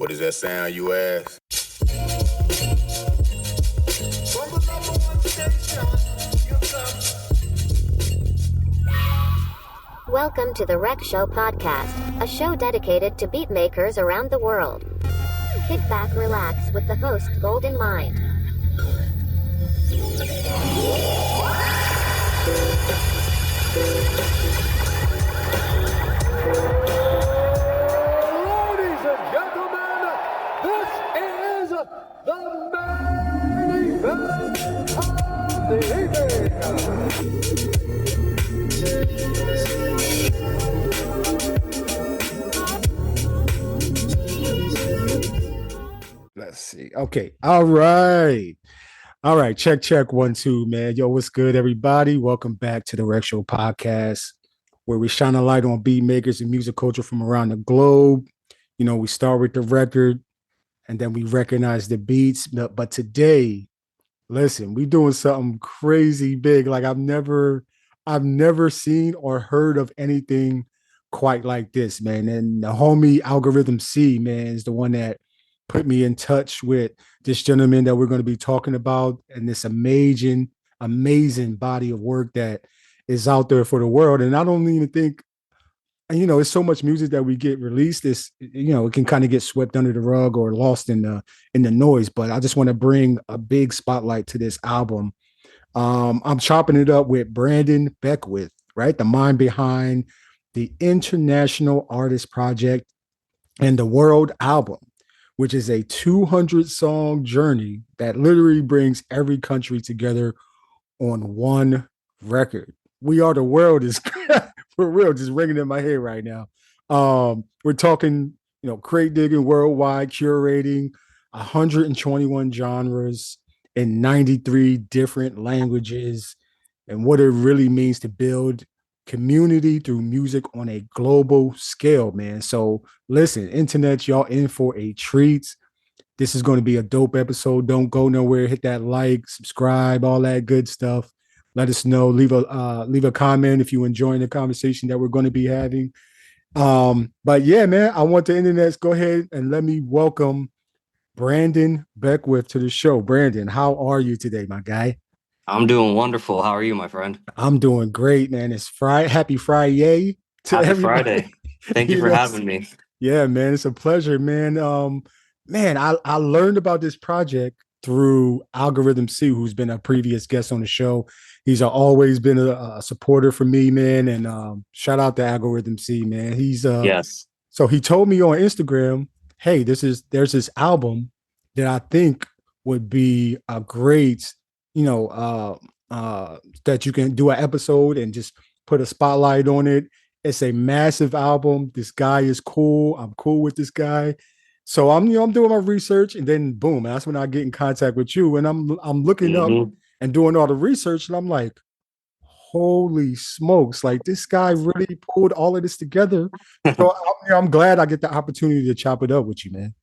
What does that sound, you ask? Welcome to the Rec Show podcast, a show dedicated to beat makers around the world. Kick back, relax with the host Gold in mind. Ladies and gentlemen, this is the main event of the Let's see. Okay. All right. All right. Check, check. 1, 2, man. Yo, what's good, everybody? Welcome back to the Rec Show podcast, where we shine a light on beat makers and music culture from around the globe. You know, we start with the record and then we recognize the beats. But today, listen, we doing something crazy big. Like I've never seen or heard of anything quite like this, man. And the homie Algorithm C, man, is the one that put me in touch with this gentleman that we're going to be talking about and this amazing body of work that is out there for the world. And I don't even think, you know, it's so much music that we get released. This, you know, it can kind of get swept under the rug or lost in the noise. But I just want to bring a big spotlight to this album. I'm chopping it up with Brandon Beckwith, right? The mind behind the International Artist Project and the World Album, which is a 200-song journey that literally brings every country together on one record. We Are the World is for real, just ringing in my head right now. We're talking, you know, crate digging worldwide, curating 121 genres in 93 different languages, and what it really means to build community through music on a global scale, man. So listen, internet, y'all in for a treat. This is going to be a dope episode. Don't go nowhere. Hit that like, subscribe, all that good stuff. Let us know. Leave a comment if you're enjoying the conversation that we're going to be having. But yeah, man, I want the internet. Go ahead and let me welcome Brandon Beckwith to the show. Brandon, how are you today, my guy? I'm doing wonderful. How are you, my friend? I'm doing great, man. It's Friday. Happy Friday to Happy everybody. Friday. Thank you for having me. Yeah, man. It's a pleasure, man. I learned about this project through Algorithm C, who's been a previous guest on the show. He's always been a supporter for me, man. And shout out to Algorithm C, man. Yes. So he told me on Instagram, hey, there's this album that I think would be a great, you know, that you can do an episode and just put a spotlight on it. It's a massive album. This guy is cool. I'm cool with this guy. So I'm doing my research, and then boom, that's when I get in contact with you. And I'm looking up and doing all the research, and I'm like, holy smokes, like this guy really pulled all of this together. So I'm glad I get the opportunity to chop it up with you, man.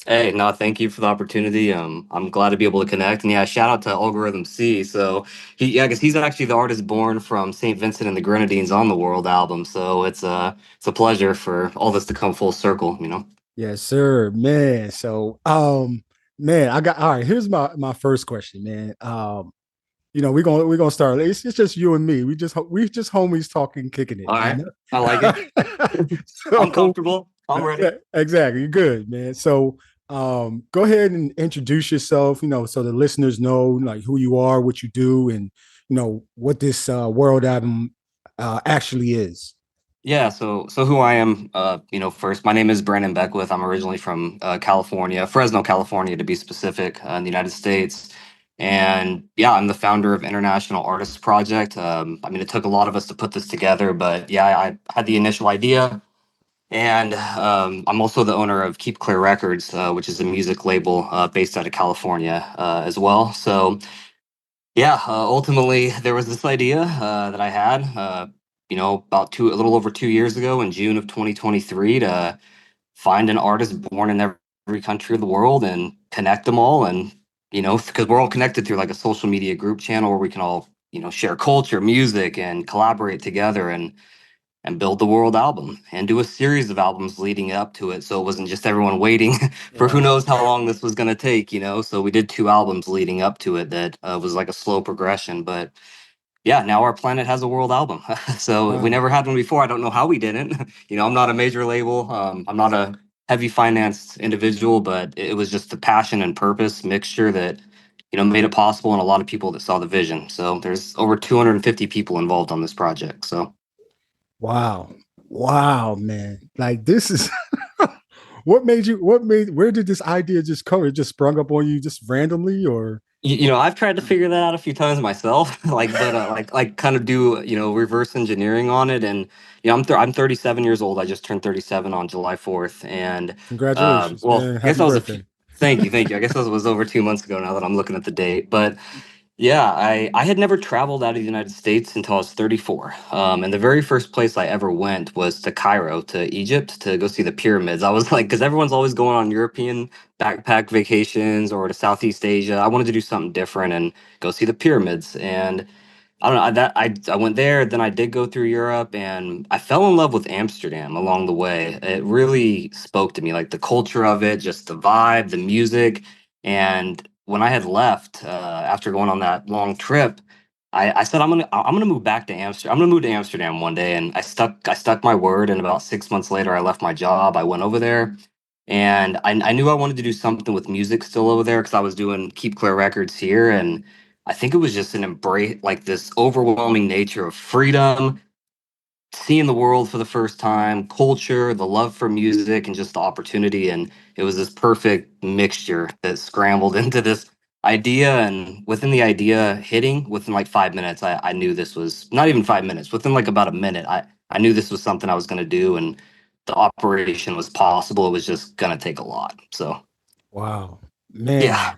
Hey, no, thank you for the opportunity. I'm glad to be able to connect. And yeah, shout out to Algorithm C. So I guess he's actually the artist born from St. Vincent and the Grenadines on the World album. So it's a pleasure for all this to come full circle, you know. Yes, sir, man. So man, I got all right. Here's my first question, man. You know, we're gonna start. It's just you and me. We just homies talking, kicking it. All right. You know? I like it. So, I'm comfortable. I'm ready. Exactly. Good, man. So go ahead and introduce yourself, you know, so the listeners know like who you are, what you do, and you know what this world album actually is. Yeah, so who I am, first, my name is Brandon Beckwith. I'm originally from California, Fresno, California, to be specific, in the United States. And yeah, I'm the founder of International Artists Project. It took a lot of us to put this together, but yeah, I had the initial idea. And I'm also the owner of Keep Clear Records, which is a music label based out of California as well. So yeah, ultimately there was this idea that I had, about a little over 2 years ago in June of 2023 to find an artist born in every country of the world and connect them all. And, because we're all connected through like a social media group channel where we can all, share culture, music and collaborate together. And and build the world album and do a series of albums leading up to it. So it wasn't just everyone waiting for who Right. knows how long this was going to take, you know? So we did two albums leading up to it that was like a slow progression. But yeah, now our planet has a world album. So we Wow. never had one before. I don't know how we didn't. You know, I'm not a major label. I'm not a heavy financed individual, but it was just the passion and purpose mixture that, you know, made it possible and a lot of people that saw the vision. So there's over 250 people involved on this project. So Wow. Wow, man. Like this is where did this idea just come? It just sprung up on you just randomly or you know, I've tried to figure that out a few times myself, like, but like kind of do reverse engineering on it, and I'm 37 years old. I just turned 37 on July 4th, and congratulations, well, man. I guess Happy that was a few. birthday. Thank you, thank you. I guess that was over 2 months ago now that I'm looking at the date, but yeah, I had never traveled out of the United States until I was 34. And the very first place I ever went was to Cairo, to Egypt, to go see the pyramids. I was like, because everyone's always going on European backpack vacations or to Southeast Asia. I wanted to do something different and go see the pyramids. And I don't know I went there. Then I did go through Europe, and I fell in love with Amsterdam along the way. It really spoke to me, like the culture of it, just the vibe, the music. And when I had left after going on that long trip, I said I'm gonna move back to Amsterdam. I'm gonna move to Amsterdam one day, and I stuck my word. And about 6 months later, I left my job. I went over there, and I knew I wanted to do something with music still over there because I was doing Keep Clear Records here, and I think it was just an embrace, like this overwhelming nature of freedom, seeing the world for the first time, culture, the love for music, and just the opportunity. And it was this perfect mixture that scrambled into this idea. And within the idea hitting, within like 5 minutes, I knew this was not even 5 minutes, within like about a minute, I knew this was something I was going to do. And the operation was possible. It was just going to take a lot. So, Wow. yeah. Man. I,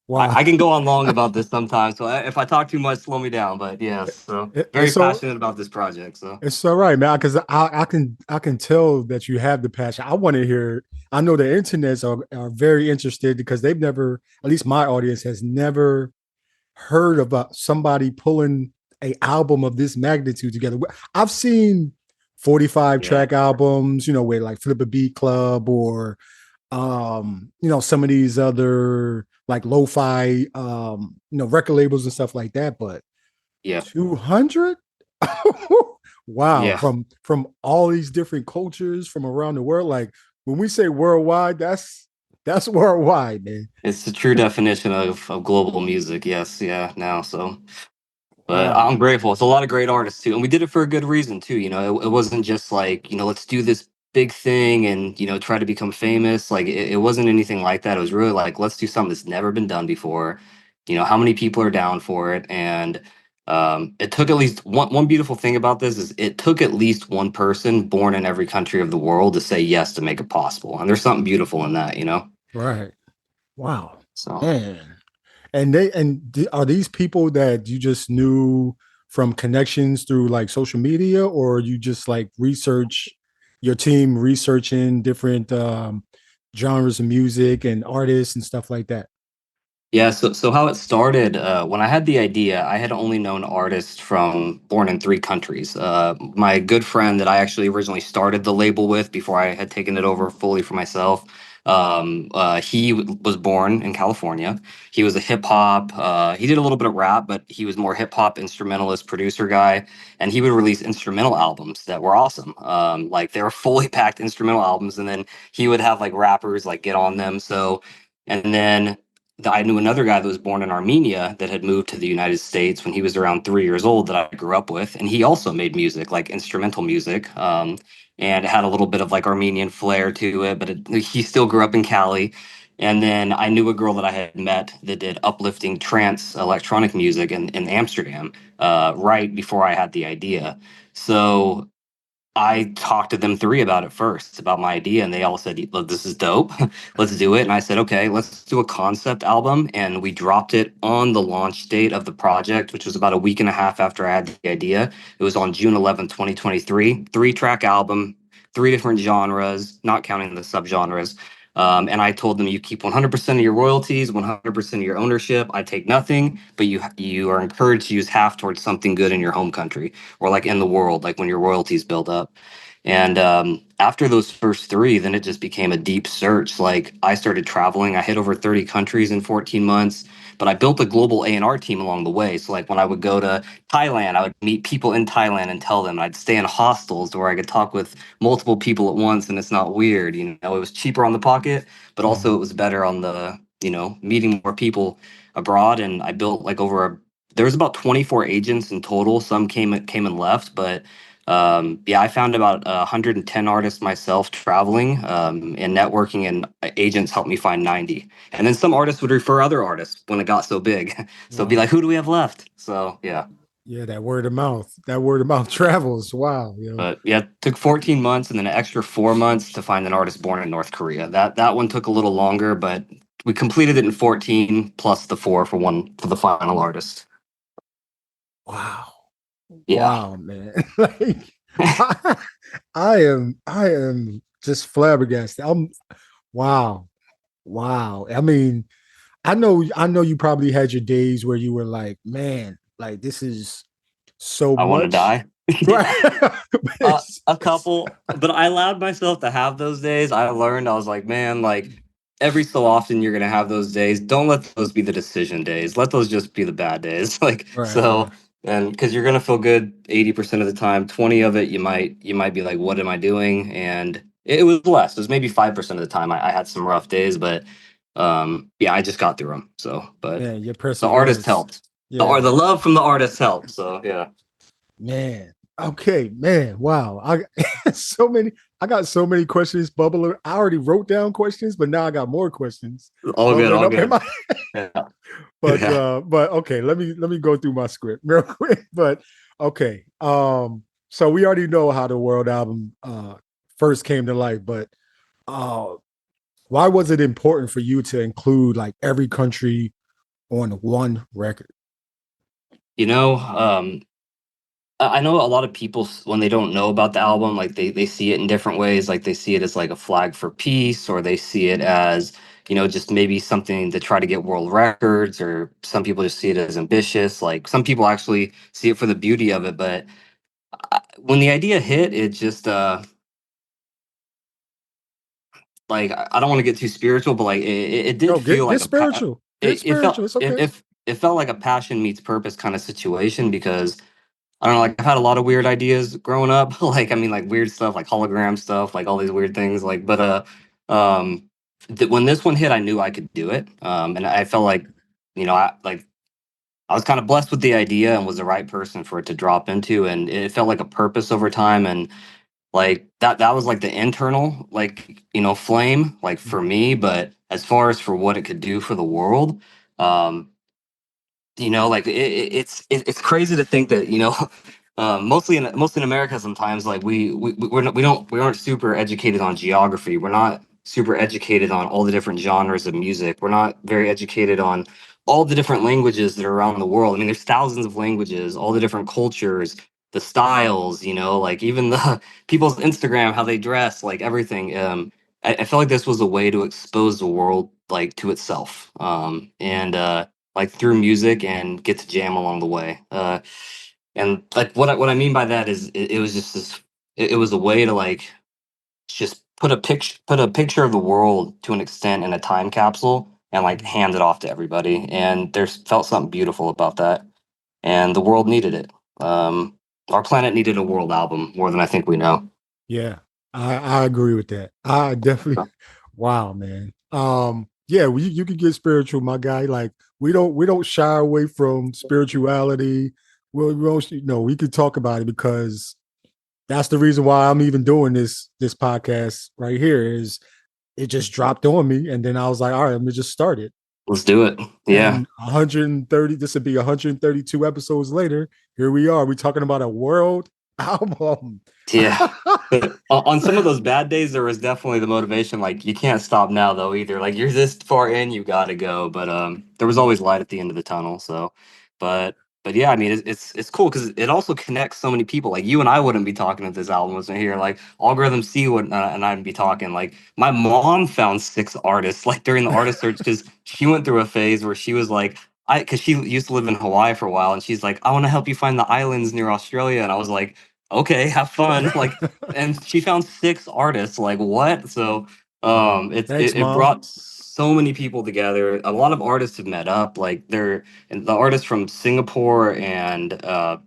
Wow. I can go on long about this sometimes, so if I talk too much, slow me down. But yeah, so very It's so passionate about this project. So it's all right, man. Because I can tell that you have the passion. I want to hear. I know the internets are very interested because they've never, at least my audience has never heard about somebody pulling a album of this magnitude together. I've seen 45 yeah, track albums, with like Flip a Beat Club or some of these other like lo-fi record labels and stuff like that, but yeah, 200. Wow, yeah. from all these different cultures from around the world. Like when we say worldwide, that's worldwide, man. It's the true definition of global music. Yes, yeah. Now, so but Wow. I'm grateful. It's a lot of great artists too, and we did it for a good reason too. You know, it wasn't just like let's do this big thing and try to become famous. Like it wasn't anything like that. It was really like let's do something that's never been done before. You know, how many people are down for it? And it took at least one beautiful thing about this is it took at least one person born in every country of the world to say yes to make it possible. And there's something beautiful in that. Right. Wow. So. Man. Are these people that you just knew from connections through like social media, or you just like research your team researching different genres of music and artists and stuff like that? Yeah, so how it started, when I had the idea, I had only known artists from born in three countries. My good friend that I actually originally started the label with before I had taken it over fully for myself, was born in California. He was a hip hop. He did a little bit of rap, but he was more hip hop instrumentalist producer guy, and he would release instrumental albums that were awesome. Like they were fully packed instrumental albums, and then he would have like rappers like get on them. So, and then I knew another guy that was born in Armenia that had moved to the United States when he was around 3 years old that I grew up with, and he also made music, like instrumental music, and it had a little bit of like Armenian flair to it. But he still grew up in Cali. And then I knew a girl that I had met that did uplifting trance electronic music in Amsterdam, right before I had the idea. So I talked to them three about it first, about my idea, and they all said, "Look, this is dope. Let's do it." And I said, "Okay, let's do a concept album." And we dropped it on the launch date of the project, which was about a week and a half after I had the idea. It was on June 11th, 2023. Three-track album, three different genres, not counting the subgenres. And I told them, you keep 100% of your royalties, 100% of your ownership. I take nothing, but you are encouraged to use half towards something good in your home country or like in the world, like when your royalties build up. And after those first three, then it just became a deep search. Like I started traveling. I hit over 30 countries in 14 months, but I built a global A&R team along the way. So like when I would go to Thailand, I would meet people in Thailand and tell them. I'd stay in hostels where I could talk with multiple people at once and it's not weird. You know, it was cheaper on the pocket, but also it was better on the, you know, meeting more people abroad. And I built like there was about 24 agents in total. Some came and left, but yeah, I found about 110 artists myself traveling and networking, and agents helped me find 90. And then some artists would refer other artists when it got so big. So it'd be Wow. like, who do we have left? So yeah. Yeah, that word of mouth. That word of mouth travels. Wow. But yeah, it took 14 months and then an extra 4 months to find an artist born in North Korea. That one took a little longer, but we completed it in 14 plus the four for the final artist. Wow. Yeah. Wow, man. Like I, I am just flabbergasted. Wow. Wow. I mean, I know you probably had your days where you were like, man, like this is so I want to much. die. Right. A couple, but I allowed myself to have those days. I learned, I was like, man, like every so often you're gonna have those days. Don't let those be the decision days. Let those just be the bad days. Like Right, so, right. and because you're gonna feel good 80% of the time. 20 of it, you might be like, what am I doing? And it was less. It was maybe 5% of the time. I had some rough days, but yeah, I just got through them. So, but Man, your the artist perseverance. helped. Yeah, The love from the artist helped. So yeah. man. Okay, man. Wow. I got so many questions bubbling. I already wrote down questions, but now I got more questions All good, bubbling all up in good. my Yeah. Yeah. but okay, let me go through my script real quick. But okay. So we already know how the World album first came to life, but uh why was it important for you to include like every country on one record? You know, I know a lot of people when they don't know about the album, like they see it in different ways. Like they see it as like a flag for peace, or they see it as, you know, just maybe something to try to get world records, or some people just see it as ambitious. Like some people actually see it for the beauty of it. But when the idea hit, it just like I don't want to get too spiritual, but like it did No, feel get like spiritual. Get it felt spiritual. It's okay. it felt like a passion meets purpose kind of situation because I don't know, like I've had a lot of weird ideas growing up. Like I mean like weird stuff like hologram stuff, like all these weird things. Like but when this one hit, I knew I could do it. And I felt like, you know, I was kind of blessed with the idea and was the right person for it to drop into, and it felt like a purpose over time. And like that was like the internal, like, you know, flame, like for Mhm. me. But as far as for what it could do for the world, um, you know, like it's crazy to think that, you know, mostly in America sometimes like we aren't super educated on geography. We're not super educated on all the different genres of music. We're not very educated on all the different languages that are around the world. I mean, there's thousands of languages, all the different cultures, the styles, you know, like even the people's Instagram, how they dress, like everything. I felt like this was a way to expose the world like to itself. And like through music and get to jam along the way. And like what I mean by that is it was just it was a way to like just put a picture of the world to an extent in a time capsule and like Mhm. hand it off to everybody. And there's felt something beautiful about that. And the world needed it. Our planet needed a world album more than I think we know. Yeah, I agree with that. I definitely. Wow, man. Yeah, you can get spiritual, my guy. Like we don't shy away from spirituality. We don't, we could talk about it because that's the reason why I'm even doing this podcast right here. Is it just dropped on me, and then I was like, all right, let me just start it. Let's do it. Yeah. And 130, this would be 132 episodes later. Here we are. We're talking about a world album. Yeah. But on some of those bad days, there was definitely the motivation. Like you can't stop now, though, either. Like you're this far in, you got to go. But there was always light at the end of the tunnel. So, but but yeah, I mean, it's cool because it also connects so many people. Like you and I wouldn't be talking if this album wasn't here. Like Algorithm C would and I'd be talking. Like my mom found 6 artists like during the artist search because she went through a phase where she was like, because she used to live in Hawaii for a while, and she's like, I want to help you find the islands near Australia, and I was like, okay, have fun. Like, and she found 6 artists. Like what? So Wow. it, Thanks, it it Mom. brought so many people together. A lot of artists have met up. Like they're and the artists from Singapore and the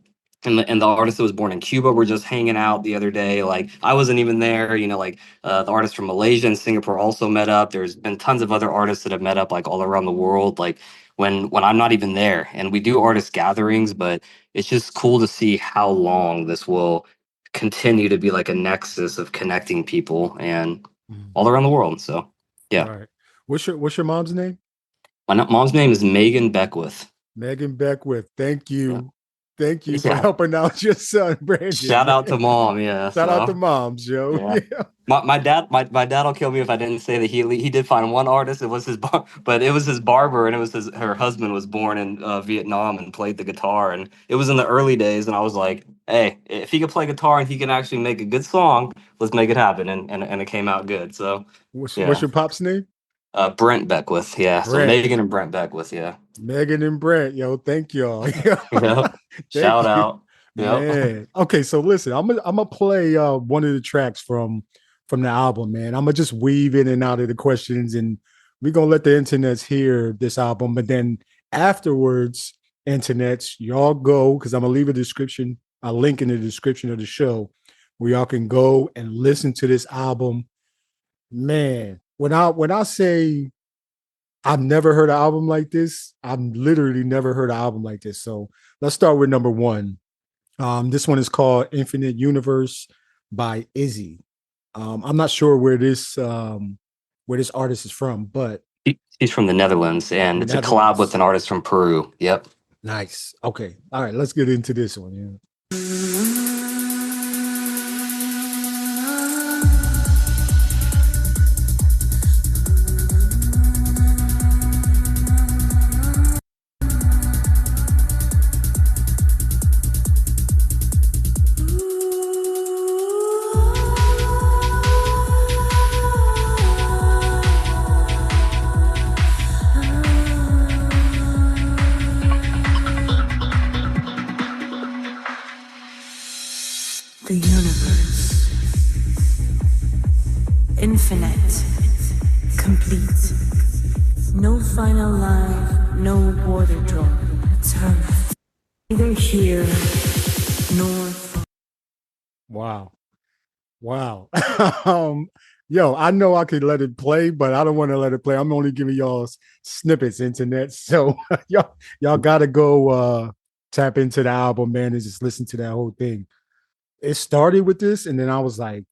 artist that was born in Cuba were just hanging out the other day. Like I wasn't even there, like the artists from Malaysia and Singapore also met up. There's been tons of other artists that have met up like all around the world. Like when I'm not even there, and we do artist gatherings, but it's just cool to see how long this will continue to be like a nexus of connecting people and Mm. all around the world. So yeah, Right. What's your mom's name? my mom's name is Megan Beckwith. Megan Beckwith. Thank Yeah, you. Thank you for yeah. helping out your son, Brandon, Shout out man. to mom. Yeah. Shout out to So moms, yo. yeah. Yeah. My dad will kill me if I didn't say that he did find one artist. It was but it was his barber, and it was her husband was born in Vietnam and played the guitar, and it was in the early days, and I was like, hey, if he could play guitar and he can actually make a good song, let's make it happen, and it came out good. So What's yeah, your pop's name? Brent Beckwith, yeah. So Brent. Megan and Brent Beckwith, yeah. Megan and Brent. Yo, thank y'all. Yep. Thank Shout you. out. Yep. Man. Okay, so listen, I'm gonna play one of the tracks from the album, man. I'm gonna just weave in and out of the questions, and we're gonna let the internets hear this album, but then afterwards, internets, y'all go because I'm gonna leave a link in the description of the show where y'all can go and listen to this album. Man, when I say I've never heard an album like this, I've literally never heard an album like this. So let's start with number one. This one is called Infinite Universe by Izzy. I'm not sure where this artist is from, but He's from the Netherlands, and it's a collab with Netherlands. an artist from Peru. Yep. Nice. Okay. All right, let's get into this one. Yeah. The universe, infinite, complete, no final line, no border drawn, eternal, neither here nor far. Wow. Wow. Yo, I know I could let it play, but I don't want to let it play. I'm only giving y'all snippets, internet. So y'all gotta go tap into the album, man, and just listen to that whole thing. It started with this, and then I was like,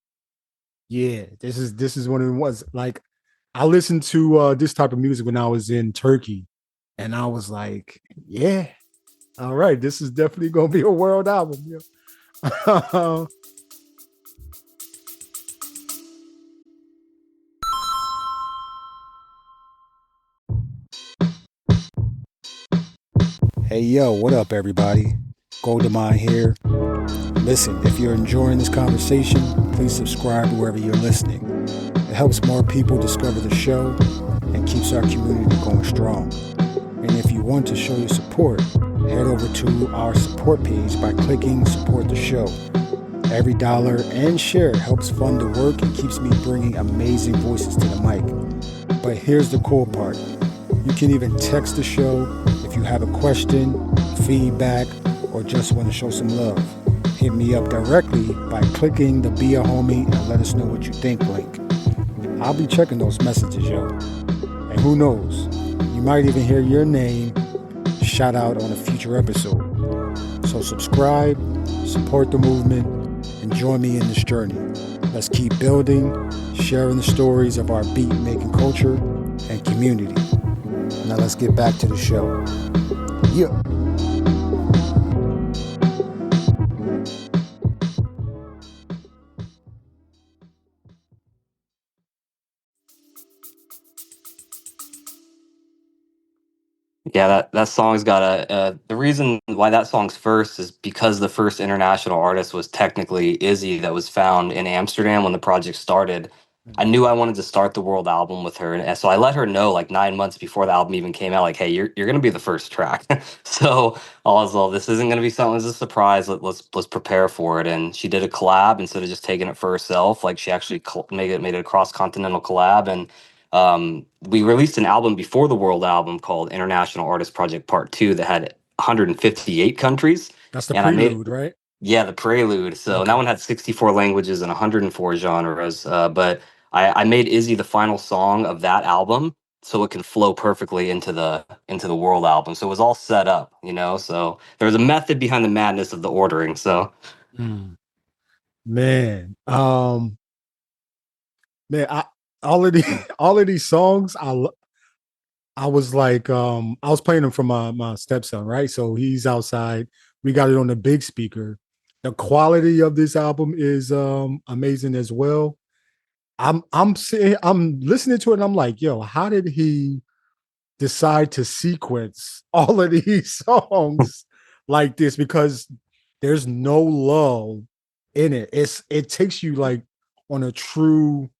yeah, this is what it was. Like I listened to this type of music when I was in Turkey, and I was like, yeah, all right, this is definitely gonna be a world album. Yeah. Hey, yo, what up, everybody? Goldemine here. Listen, if you're enjoying this conversation, please subscribe wherever you're listening. It helps more people discover the show and keeps our community going strong. And if you want to show your support, head over to our support page by clicking support the show. Every dollar and share helps fund the work and keeps me bringing amazing voices to the mic. But here's the cool part. You can even text the show if you have a question, feedback, or just want to show some love. Hit me up directly by clicking the Be a Homie and let us know what you think link. I'll be checking those messages, yo. And who knows, you might even hear your name shout out on a future episode. So subscribe, support the movement, and join me in this journey. Let's keep building, sharing the stories of our beat making culture and community. Now let's get back to the show. Yeah. Yeah, that song's got the reason why that song's first is because the first international artist was technically Izzy that was found in Amsterdam when the project started. I Mhm. knew I wanted to start the world album with her, and so I let her know like 9 months before the album even came out, like, hey, you're gonna be the first track. So I was like, this isn't gonna be something as a surprise. Let's prepare for it. And she did a collab instead of just taking it for herself. Like she actually made it a cross continental collab, and we released an album before the world album called International Artist Project Part 2 that had 158 countries. That's the And I made, prelude, right? yeah, the Prelude. So that Okay. one had 64 languages and 104 genres. But I made Izzy the final song of that album so it can flow perfectly into the world album. So it was all set up, you know. So there was a method behind the madness of the ordering. So Mm. Man, man, all of these all of these songs, I was like, I was playing them for my stepson, right? So he's outside. We got it on the big speaker. The quality of this album is amazing as well. I'm listening to it and I'm like, yo, how did he decide to sequence all of these songs like this? Because there's no lull in it. It takes you like on a true,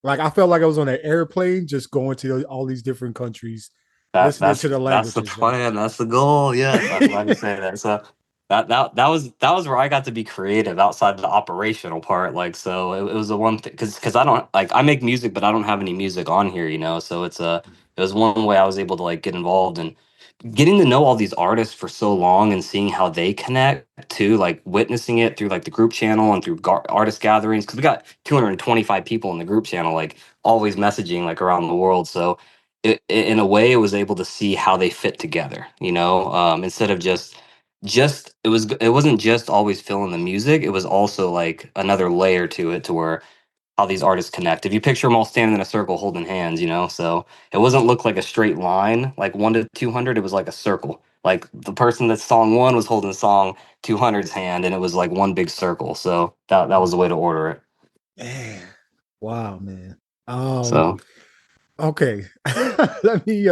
like I felt like I was on an airplane just going to all these different countries, That listening that's to the that's the languages, yo. plan. That's the goal. Yes, I'm glad you say that. So that was where I got to be creative outside the operational part. Like, so it was the one thing because I don't like I make music, but I don't have any music on here, you know. So it was one way I was able to like get involved and getting to know all these artists for so long and seeing how they connect too, like witnessing it through like the group channel and through artist gatherings because we got 225 people in the group channel, like always messaging like around the world. So in a way, it was able to see how they fit together. You know, instead of just it wasn't just always filling the music. It was also like another layer to it, to where how these artists connect. If you picture them all standing in a circle holding hands, you know, so it wasn't look like a straight line, like 1 to 200. It was like a circle. Like the person that song one was holding song 200's hand, and it was like one big circle. So that was the way to order it. Man, wow, man. Um, So okay. Let me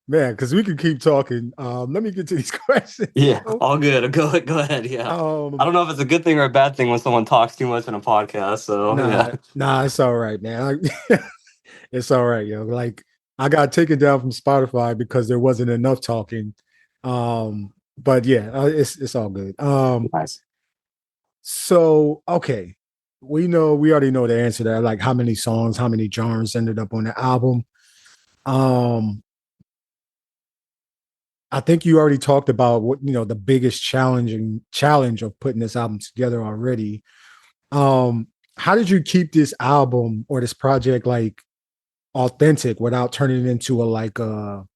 man, because we can keep talking. Let me get to these questions. yeah, Yo. all good. Go ahead. Yeah, I Um, don't know if it's a good thing or a bad thing when someone talks too much in a podcast. So yeah. nah, it's all right, man. It's all right, yo. Like I got taken down from Spotify because there wasn't enough talking. But yeah, it's all good. Nice. So okay, we already know the answer to that. Like how many songs, how many genres ended up on the album. Um, I think you already talked about what the biggest challenge of putting this album together already. Um, how did you keep this album or this project like authentic without turning it into a like a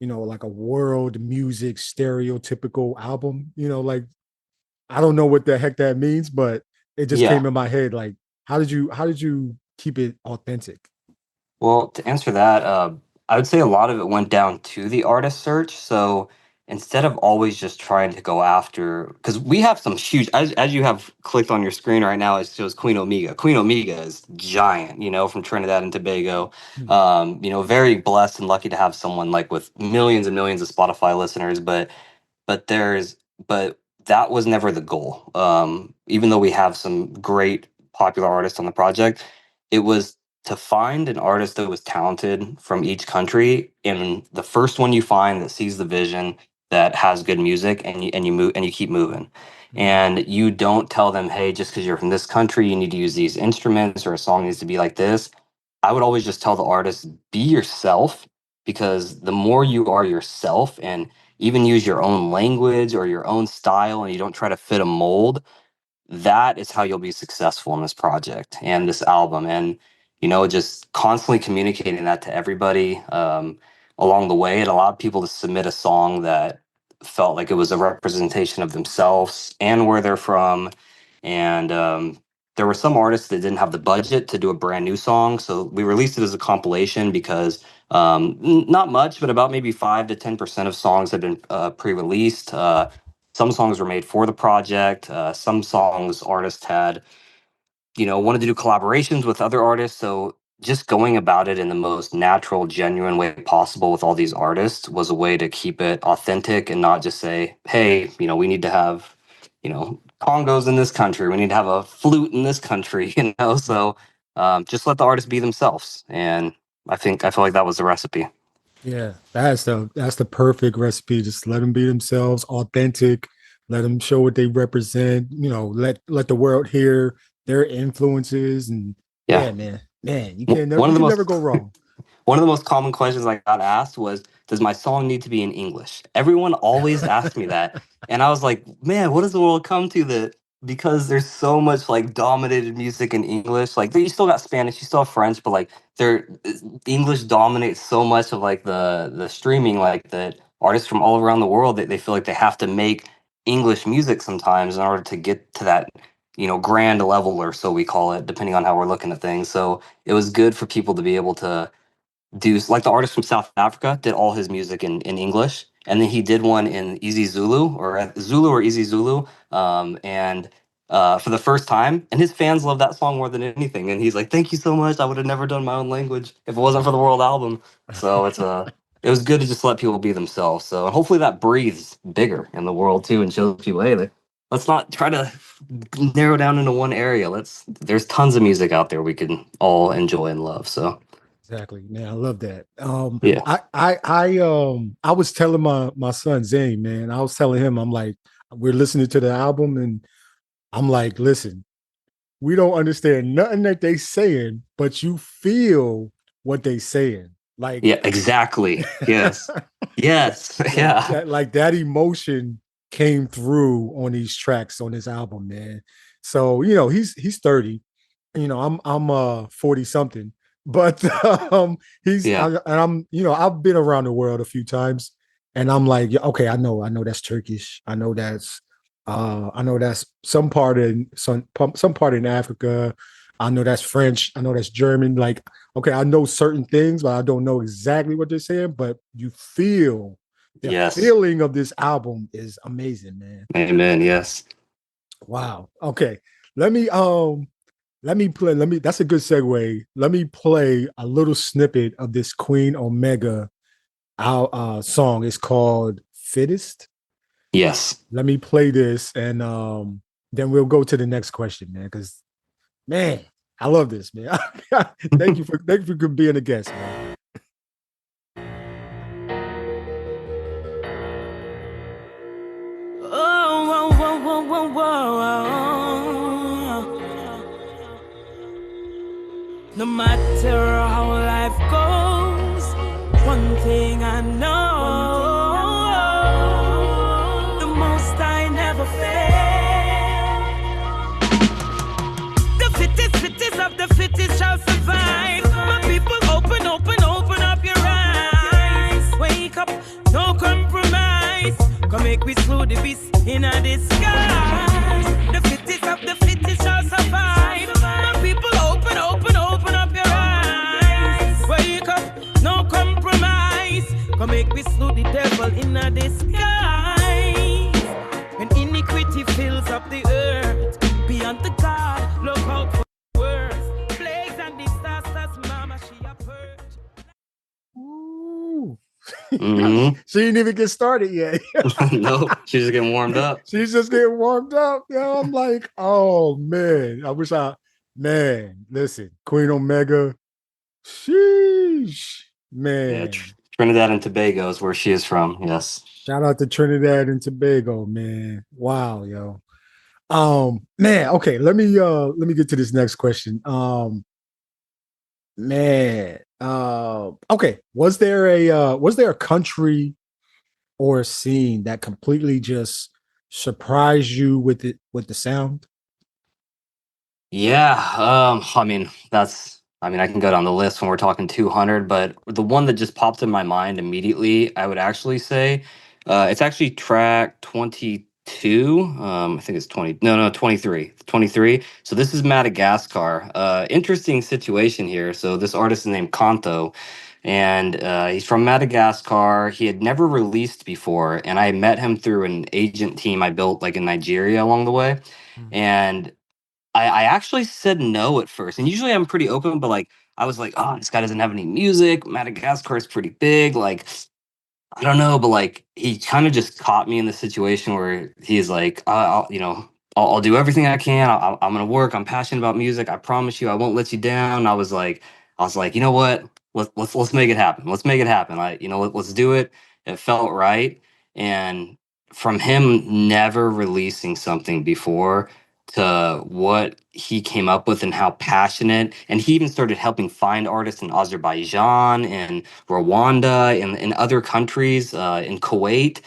like a world music stereotypical album? Like I don't know what the heck that means, but it just Yeah. came in my head. Like, how did you keep it authentic? Well, to answer that, I would say a lot of it went down to the artist search. So instead of always just trying to go after, because we have some huge, as you have clicked on your screen right now, it shows Queen Omega. Queen Omega is giant, you know, from Trinidad and Tobago. Hmm. Very blessed and lucky to have someone like with millions and millions of Spotify listeners. But there's but that was never the goal. Even though we have some great popular artists on the project, it was to find an artist that was talented from each country, and the first one you find that sees the vision, that has good music, and you move and you keep moving. Hmm. And you don't tell them, hey, just because you're from this country, you need to use these instruments or a song needs to be like this. I would always just tell the artist, be yourself, because the more you are yourself and even use your own language or your own style and you don't try to fit a mold, that is how you'll be successful in this project and this album. And just constantly communicating that to everybody along the way. It allowed people to submit a song that felt like it was a representation of themselves and where they're from. And there were some artists that didn't have the budget to do a brand new song, so we released it as a compilation because not much, but about maybe 5 to 10% of songs had been pre-released. Some songs were made for the project. Some songs artists had, wanted to do collaborations with other artists. So just going about it in the most natural, genuine way possible with all these artists was a way to keep it authentic and not just say, hey, we need to have, congos in this country. We need to have a flute in this country, So just let the artists be themselves. And I feel like that was the recipe. Yeah, that's the perfect recipe. Just let them be themselves, authentic. Let them show what they represent. Let the world hear their influences. And Yeah. yeah, man, you W- can One never of you the can most never go wrong. One of the most common questions I got asked was, does my song need to be in English? Everyone always asked me that. And I was like, man, what does the world come to that because there's so much like dominated music in English? Like you still got Spanish, you still have French, but like they're English dominates so much of like the streaming, like that artists from all around the world that they feel like they have to make English music sometimes in order to get to that, grand level or so we call it, depending on how we're looking at things. So it was good for people to be able to do like the artist from South Africa did all his music in English, and then he did one in Easy Zulu or Easy Zulu, and for the first time, and his fans love that song more than anything. And he's like, "Thank you so much. I would have never done my own language if it wasn't for the world album." So it was good to just let people be themselves. So and hopefully that breathes bigger in the world too, and shows people, hey, let's not try to narrow down into one area. There's tons of music out there we can all enjoy and love. So. Exactly, man. I love that. Yeah. I was telling my son Zane, man. I was telling him, I'm like, we're listening to the album, and I'm like, listen, we don't understand nothing that they saying, but you feel what they saying. Like, Yeah, exactly. Yes. Yes. like Yeah. that emotion came through on these tracks on this album, man. So, he's 30. I'm 40 something, but Yeah. I've been around the world a few times, and I'm like, yeah, okay, I know that's Turkish. I know that's some part in Africa. I know that's French. I know that's German. Like, okay, I know certain things, but I don't know exactly what they're saying. But you feel the Yes. feeling of this album is amazing, man. Amen. Yes. Wow. Okay. Let me that's a good segue. Let me play a little snippet of this Queen Omega song. It's called Fittest. Yes. Let me play this, and then we'll go to the next question, man. Because man, I love this, man. thank you for being a guest, man. Oh, whoa, whoa, whoa, whoa, whoa. No matter how life goes, one thing I know, the most I never fail. The fittest of the fittest shall survive. My people, open up your eyes. Wake up, no compromise. Come make we slew the beast in a disguise. The fittest of the fittest shall survive. My people, open up your eyes. Wake up, no compromise. Come make we slew the devil in a disguise. When iniquity fills up the earth, beyond the God, look out for words. Plagues and disasters, mama, she a purge. Ooh. Mm-hmm. She didn't even get started yet. No, she's just getting warmed up. She's just getting warmed up. I'm like, oh man. Man, listen, Queen Omega. Sheesh. Yeah, Man. Trinidad and Tobago is where she is from. Yes. Shout out to Trinidad and Tobago, man. Wow, yo. Man, okay, let me get to this next question. Man, okay. Was there a country or a scene that completely just surprised you with the sound? Yeah, I can go down the list when we're talking 200, but the one that just popped in my mind immediately, I would actually say, it's actually track 22. I think it's 20. No, 23. 23. So this is Madagascar. Interesting situation here. So this artist is named Kanto, and he's from Madagascar. He had never released before, and I met him through an agent team I built like in Nigeria along the way. Mm. And I actually said no at first, and usually I'm pretty open, but like I was like, oh, this guy doesn't have any music. Madagascar is pretty big. Like, I don't know, but like he kind of just caught me in the situation where he's like, I'll do everything I can. I'm gonna work. I'm passionate about music. I promise you, I won't let you down. I was like, you know what? Let's make it happen. Let's make it happen. Let's do it. It felt right, and from him never releasing something before to what he came up with and how passionate, and he even started helping find artists in Azerbaijan and Rwanda and in other countries, in Kuwait.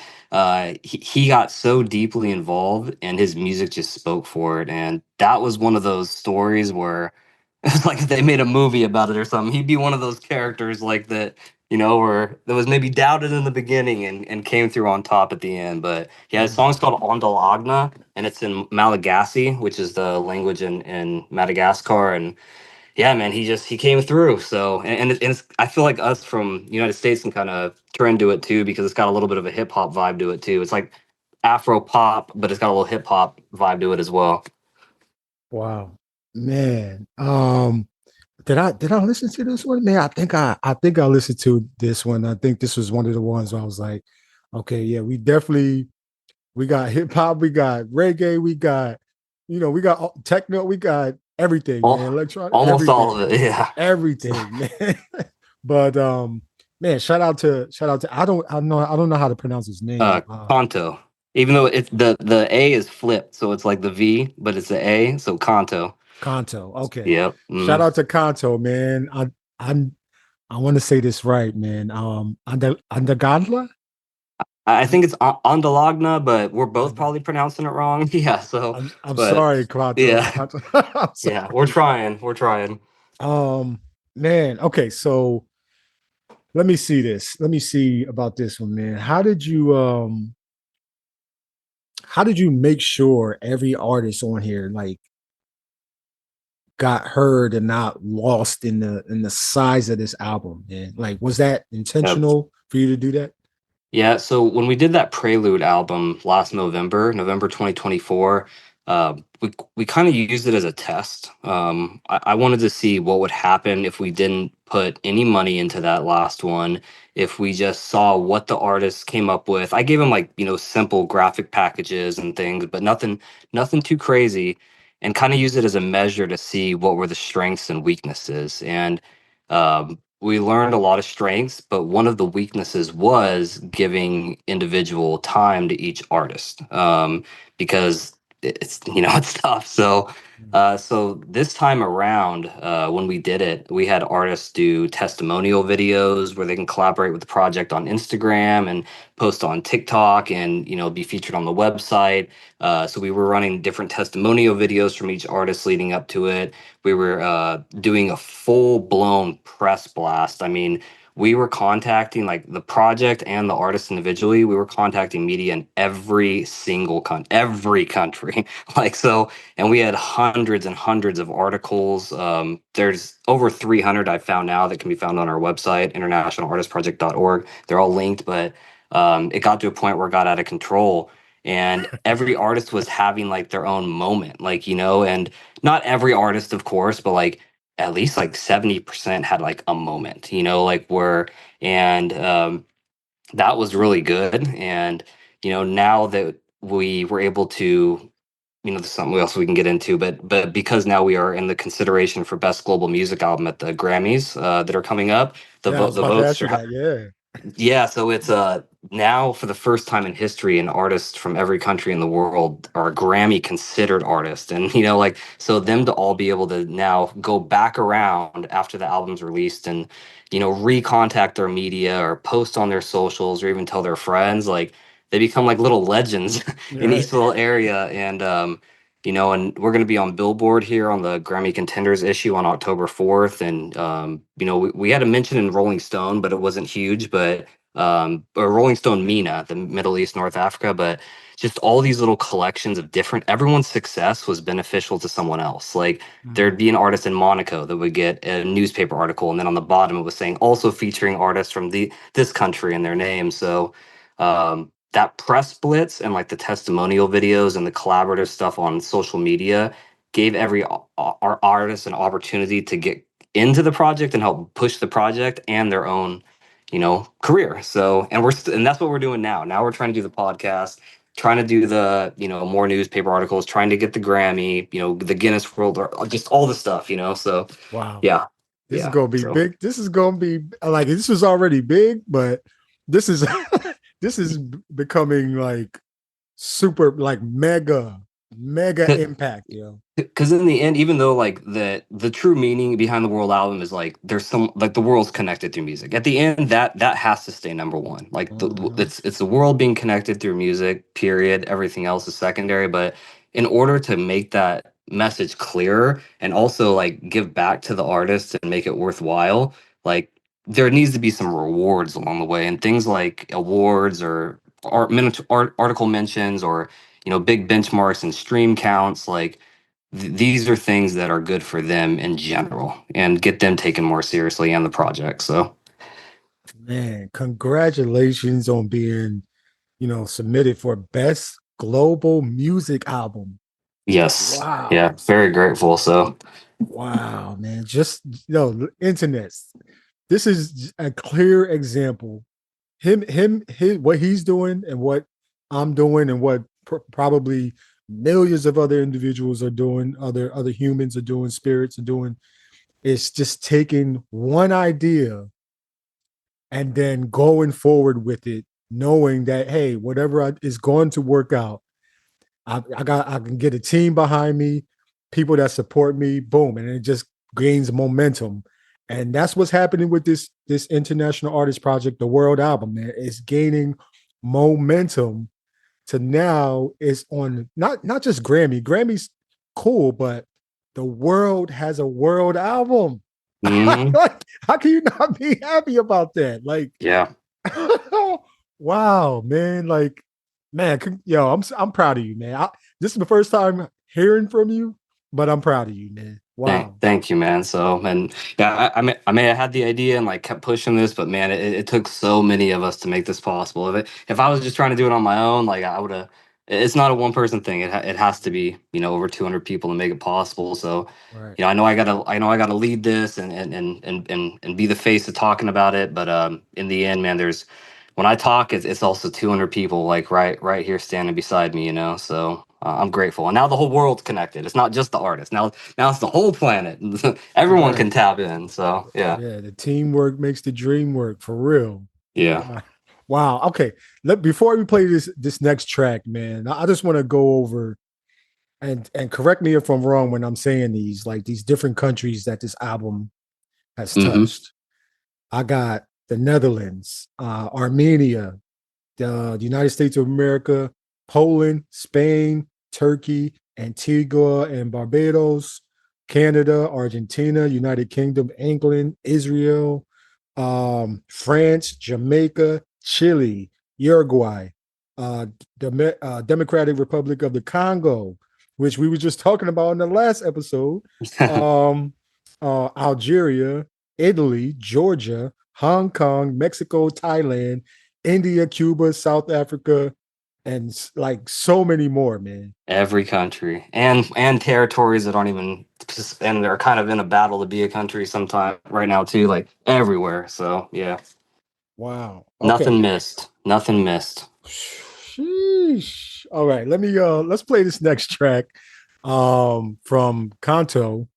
He got so deeply involved, and his music just spoke for it. And that was one of those stories where it's like if they made a movie about it or something. He'd be one of those characters like that, where that was maybe doubted in the beginning and came through on top at the end. But yeah, his song's called Ondalagna, and it's in Malagasy, which is the language in Madagascar. And yeah, man, he came through. So I feel like us from United States can kind of trend to it too because it's got a little bit of a hip hop vibe to it too. It's like Afro pop, but it's got a little hip hop vibe to it as well. Wow, man. Did I listen to this one? Man, I think I listened to this one. I think this was one of the ones where I was like, okay, yeah, we got hip hop, we got reggae, we got techno, we got everything, man. All, Electronic, almost everything, all of it, yeah. everything, man. But man, shout out to I don't know how to pronounce his name. Kanto. Even though it's the A is flipped, so it's like the V, but it's the A, so Kanto. Kanto. Okay. Yep. Shout out to Kanto, man. I want to say this right, man. Andagandla? I think it's Ondalagna, but we're both probably pronouncing it wrong. Yeah. So, I'm but sorry, Kanto. yeah, I'm yeah, sorry. we're trying. We're trying. Um, man. Okay, so let me see this. Let me see about this one, man. How did you make sure every artist on here like got heard and not lost in the size of this album, man? Like, was that Yep. intentional for you to do that? Yeah, so when we did that Prelude album last November 2024, we kind of used it as a test. I wanted to see what would happen if we didn't put any money into that last one, if we just saw what the artists came up with. I gave them like, simple graphic packages and things, but nothing too crazy, and kind of use it as a measure to see what were the strengths and weaknesses. And we learned a lot of strengths, but one of the weaknesses was giving individual time to each artist, because it's it's tough. So this time around, when we did it, we had artists do testimonial videos where they can collaborate with the project on Instagram and post on TikTok and be featured on the website. So we were running different testimonial videos from each artist leading up to it. We were doing a full blown press blast. I mean, we were contacting like the project and the artist individually. We were contacting media in every country. Like so, and we had hundreds and hundreds of articles. There's over 300 I found now that can be found on our website, internationalartistproject.org. They're all linked, but it got to a point where it got out of control. And every artist was having like their own moment, like, and not every artist, of course, but like at least like 70% had like a moment, like where, and that was really good. And, now that we were able to, there's something else we can get into, but because now we are in the consideration for best global music album at the Grammys that are coming up, Yeah, I was the about to votes ask you are that. Yeah. yeah, so it's now for the first time in history, an artist from every country in the world are a Grammy considered artist. And like so them to all be able to now go back around after the album's released and recontact their media or post on their socials or even tell their friends, like they become like little legends in Right. each little area. And and we're going to be on Billboard here on the Grammy Contenders issue on October 4th. And, we had a mention in Rolling Stone, but it wasn't huge, but, or Rolling Stone MENA, the Middle East, North Africa, but just all these little collections of different, everyone's success was beneficial to someone else. Like there'd be an artist in Monaco that would get a newspaper article. And then on the bottom, it was saying also featuring artists from this country and their name. So, that press blitz and like the testimonial videos and the collaborative stuff on social media gave every our artist an opportunity to get into the project and help push the project and their own, career. So, and and that's what we're doing now. Now we're trying to do the podcast, trying to do the, more newspaper articles, trying to get the Grammy, the Guinness World, or just all the stuff, So, Wow. yeah. This is gonna be big. This is gonna be like, this was already big, but this is this is becoming like super, like mega impact, Because in the end, even though like the true meaning behind the world album is like there's some, like the world's connected through music. At the end, that has to stay number one. Like it's the world being connected through music. Period. Everything else is secondary. But in order to make that message clearer and also like give back to the artist and make it worthwhile, like there needs to be some rewards along the way, and things like awards or article mentions, or big benchmarks and stream counts. Like these are things that are good for them in general and get them taken more seriously and the project. So, man, congratulations on being, submitted for best global music album. yes. Wow. Yeah, very grateful. So, wow, man, just the internet. This is a clear example. What he's doing and what I'm doing and what probably millions of other individuals are doing, other humans are doing, spirits are doing, is just taking one idea and then going forward with it, knowing that, hey, whatever is going to work out, I can get a team behind me, people that support me, boom, and it just gains momentum. And that's what's happening with this international artist project, the World Album, man. It's gaining momentum to now it's on not just Grammy. Grammy's cool, but the world has a world album. Like, how can you not be happy about that? Like, yeah. Wow, man. Like, man, I'm proud of you, man. This is the first time hearing from you, but I'm proud of you, man. Wow. Thank you, man. So, and yeah, I may have had the idea and like kept pushing this, but man, it took so many of us to make this possible. If I was just trying to do it on my own, like I would have. It's not a one person thing. It has to be over 200 people to make it possible. So, right. I know I gotta lead this and be the face of talking about it. But in the end, man, when I talk, it's also 200 people like right here standing beside me. So. I'm grateful, and now the whole world's connected. It's not just the artist. Now it's the whole planet. Everyone can tap in. So yeah. The teamwork makes the dream work, for real. Yeah. Wow. Okay. Before we play this next track, man, I just want to go over and correct me if I'm wrong when I'm saying these different countries that this album has touched. I got the Netherlands, Armenia, the United States of America, Poland, Spain, Turkey, Antigua and Barbados, Canada, Argentina, United Kingdom, England, Israel, France, Jamaica, Chile, Uruguay, Democratic Republic of the Congo, which we were just talking about in the last episode, Algeria, Italy, Georgia, Hong Kong, Mexico, Thailand, India, Cuba, South Africa, and like so many more, man. Every country and territories that aren't even, and they're kind of in a battle to be a country sometime right now too, like everywhere. So yeah. Wow. Okay. Nothing missed. Sheesh. All right, let's play this next track from Kanto,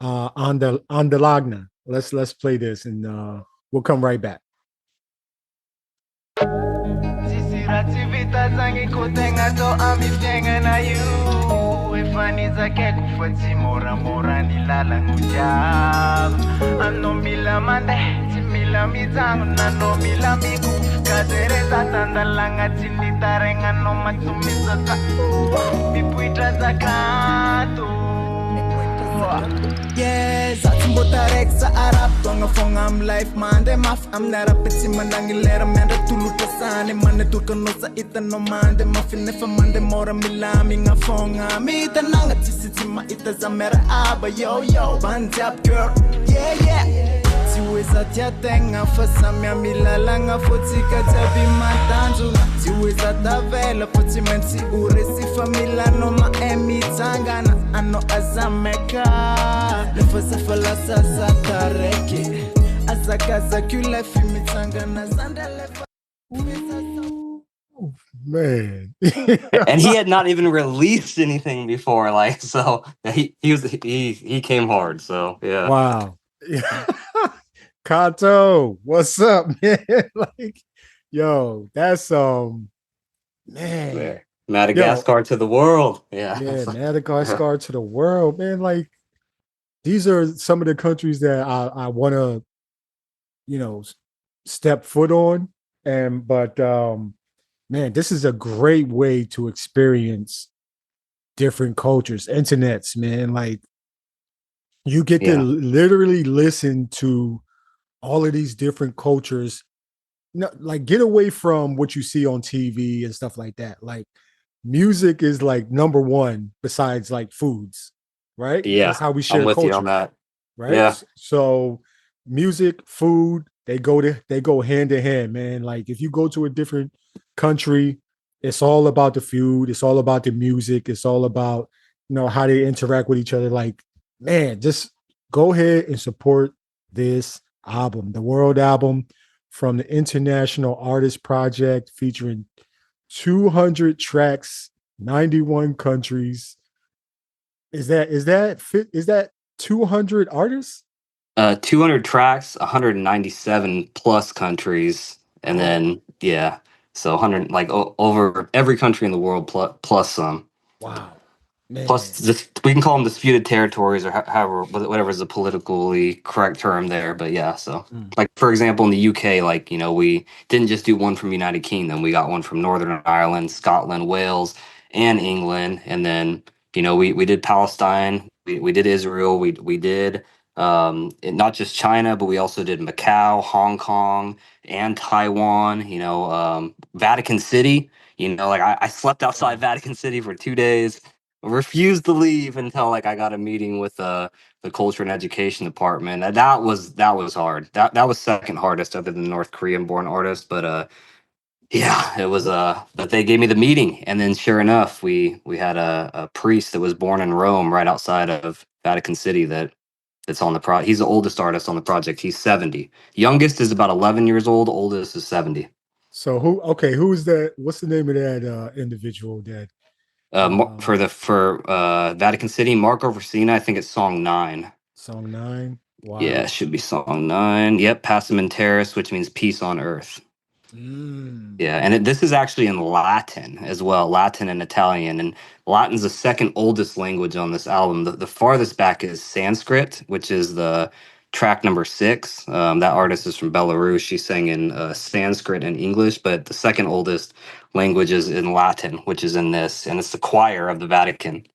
Andalagna. Let's play this and we'll come right back. Yes, I'm both direct sa Arab Tonga fong am life man de maf am nara peti manangi lera menda tulu tasane mane turka no sa ita no man de mafine fa man de mora milami nga fonga mi ita nanga tisi ma ita zamera aba yo band up girl yeah Tiweza tiatenga fasamia milalanga fotika tabi matanzuna Tiweza tavela foti mensi uresi familano maemi tangana ano azameka Lefasa falasa zatareke Azakaza kule fimi tangana zanda lefa Man. And he had not even released anything before, like, so he came hard. So yeah. Wow. Kato, what's up, man? Like, yo, that's man. Yeah. Madagascar to the world. Yeah. Yeah, Madagascar to the world, man. Like, these are some of the countries that I want to, step foot on. But man, this is a great way to experience different cultures, internets, man. Like, you get to Yeah. literally listen to all of these different cultures. No, like, get away from what you see on TV and stuff like that. Like, music is like number one besides like foods, right? Yeah. That's how we I'm share with you on culture, that. right? Yeah. So music, food, they go hand in hand, man. Like, if you go to a different country, it's all about the food, it's all about the music, it's all about how they interact with each other. Like, man, just go ahead and support this album, the World Album from the International Artist Project, featuring 200 tracks, 91 countries. Is that 200 artists? 200 tracks, 197 plus countries, and then yeah, so 100, like over every country in the world plus some. Wow, man. Plus, we can call them disputed territories, or however, whatever is the politically correct term there. But yeah, so like, for example, in the UK, like, we didn't just do one from United Kingdom. We got one from Northern Ireland, Scotland, Wales, and England. And then, we did Palestine, we did Israel, we did not just China, but we also did Macau, Hong Kong, and Taiwan. Vatican City. Like, I slept outside Vatican City for 2 days. Refused to leave until, like, I got a meeting with the culture and education department. That was hard. That was second hardest, other than North Korean born artists. But yeah, it was but they gave me the meeting, and then sure enough, we had a priest that was born in Rome, right outside of Vatican City, that's on the he's the oldest artist on the project. He's 70. Youngest is about 11 years old, oldest is 70. So who is that? What's the name of that individual that For Vatican City, Marco Versina, I think it's song 9. Song 9? Wow. Yeah, it should be song 9. Yep, Passam in Terrace, which means peace on earth. Yeah, and this is actually in Latin as well, Latin and Italian. And Latin's the second oldest language on this album. The farthest back is Sanskrit, which is the track number 6. That artist is from Belarus. She sang in Sanskrit and English, but the second oldest language is in Latin, which is in this, and it's the choir of the Vatican.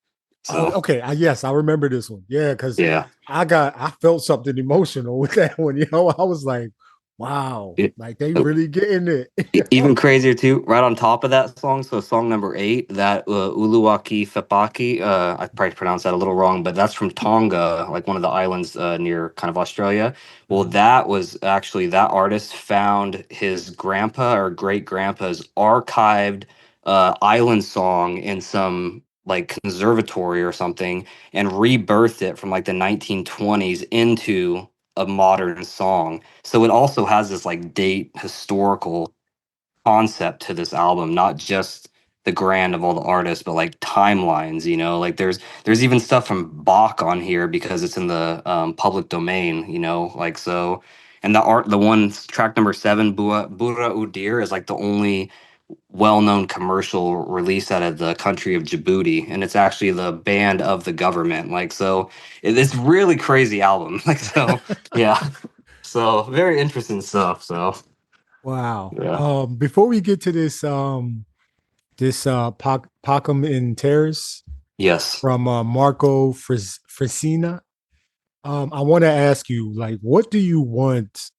So okay. Yes, I remember this one. Yeah, because yeah, I felt something emotional with that one. I was like, wow, like they really getting it. Even crazier too, right on top of that song. So song number 8, that Uluwaki Fepaki, I probably pronounced that a little wrong, but that's from Tonga, like one of the islands near kind of Australia. Well, that was actually, that artist found his grandpa or great grandpa's archived island song in some like conservatory or something, and rebirthed it from like the 1920s into a modern song. So it also has this like date historical concept to this album, not just the grand of all the artists, but like timelines. Like there's even stuff from Bach on here because it's in the public domain. Like, so. And the one track number 7, Bura Udir, is like the only well-known commercial release out of the country of Djibouti, and it's actually the band of the government. Like, so it's really crazy album. Like, so yeah, so very interesting stuff. So Wow. yeah. Before we get to this Pacum in Terrace Yes. from Marco Fresina, I want to ask you, like, what do you want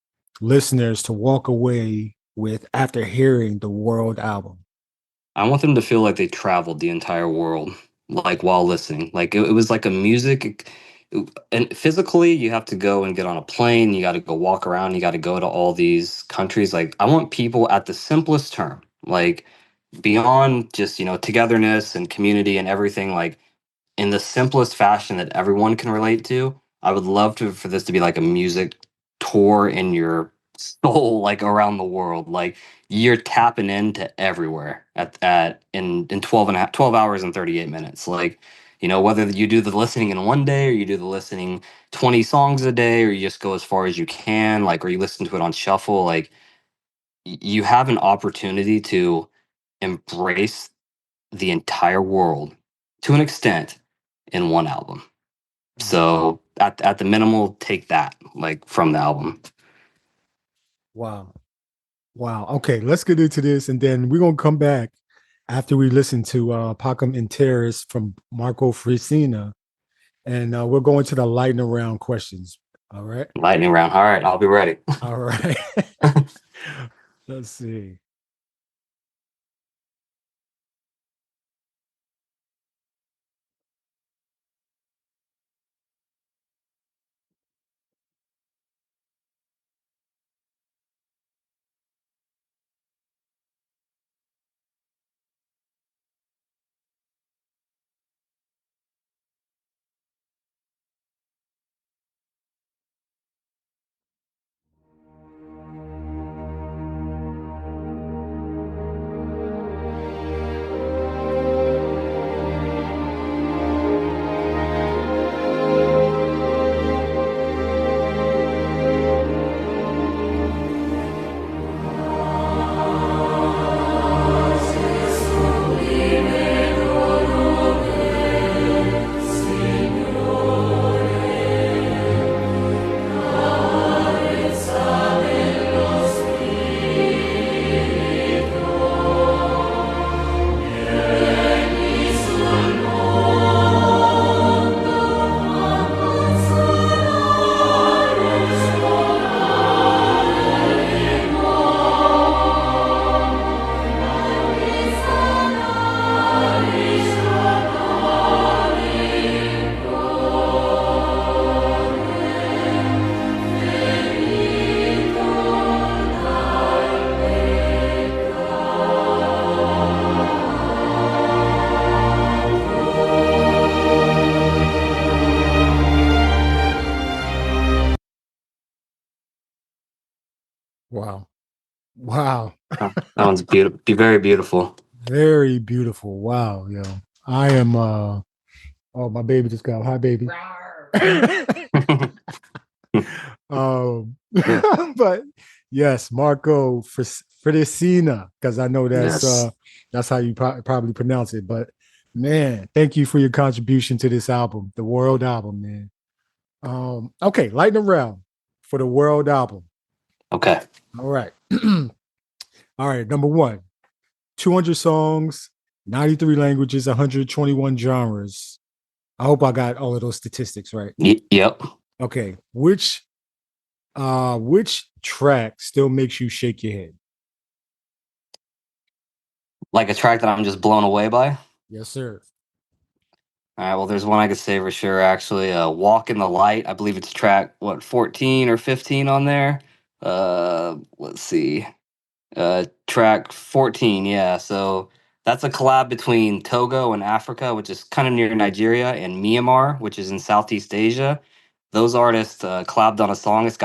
listeners to walk away with after hearing the World Album? I want them to feel like they traveled the entire world, like, while listening. Like, it was like a music. and physically you have to go and get on a plane, you got to go walk around, you got to go to all these countries. Like I want people at the simplest term, like beyond just, togetherness and community and everything, like in the simplest fashion that everyone can relate to. I would love for this to be like a music tour in your soul, like around the world. Like you're tapping into everywhere in 12 hours and 38 minutes. Like, whether you do the listening in one day or you do the listening 20 songs a day, or you just go as far as you can, like, or you listen to it on shuffle, like you have an opportunity to embrace the entire world to an extent in one album. So at the minimal, take that like from the album. Wow. Wow. Okay, let's get into this, and then we're gonna come back after we listen to Pacem in Terrace from Marco Frisina, and we're going to the lightning round questions. All right. Lightning round. All right, I'll be ready. All right. Let's see. Wow. Wow. That one's beautiful. Be very beautiful. Very beautiful. Wow, yo. I am oh, my baby just got hi baby. But yes, Marco Frisina, because I know Yes. that's how you probably pronounce it. But man, thank you for your contribution to this album, the World album, man. Okay, lightning round for the World album. Okay. All right. All right, number one, 200 songs, 93 languages, 121 genres. I hope I got all of those statistics right. Yep. Okay, which track still makes you shake your head? Like a track that I'm just blown away by. Yes, sir. All right. Well, there's one I could say for sure. Actually, "Walk in the Light." I believe it's track 14 or 15 on there. Let's see. Track 14, yeah. So that's a collab between Togo and Africa, which is kind of near Nigeria, and Myanmar, which is in Southeast Asia. Those artists collabed on a song. It's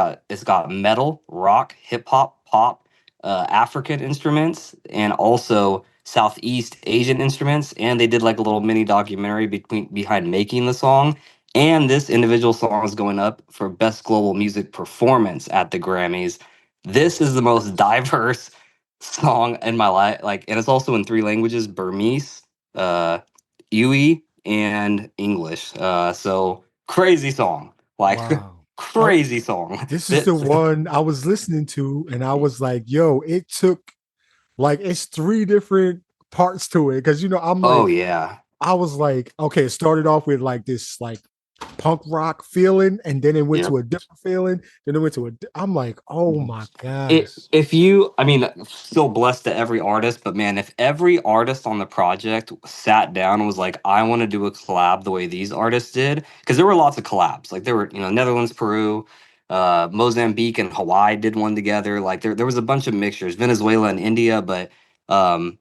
got metal, rock, hip hop, pop, African instruments, and also Southeast Asian instruments. And they did like a little mini documentary behind making the song. And this individual song is going up for Best Global Music Performance at the Grammys. This is the most diverse song in my life. Like, and it's also in three languages: Burmese, Yui, and English. So crazy song, like Wow. crazy song. This is the one I was listening to, and I was like, yo, it took like it's three different parts to it. Cause I'm Oh like, yeah, I was like, okay, it started off with like this like punk rock feeling, and then it went Yeah. to a different feeling. Then it went to I'm like, oh my gosh. If you, I mean, still blessed to every artist, but man, if every artist on the project sat down and was like, I want to do a collab the way these artists did, because there were lots of collabs. Like there were, Netherlands, Peru, Mozambique, and Hawaii did one together. Like there was a bunch of mixtures, Venezuela and India, but um,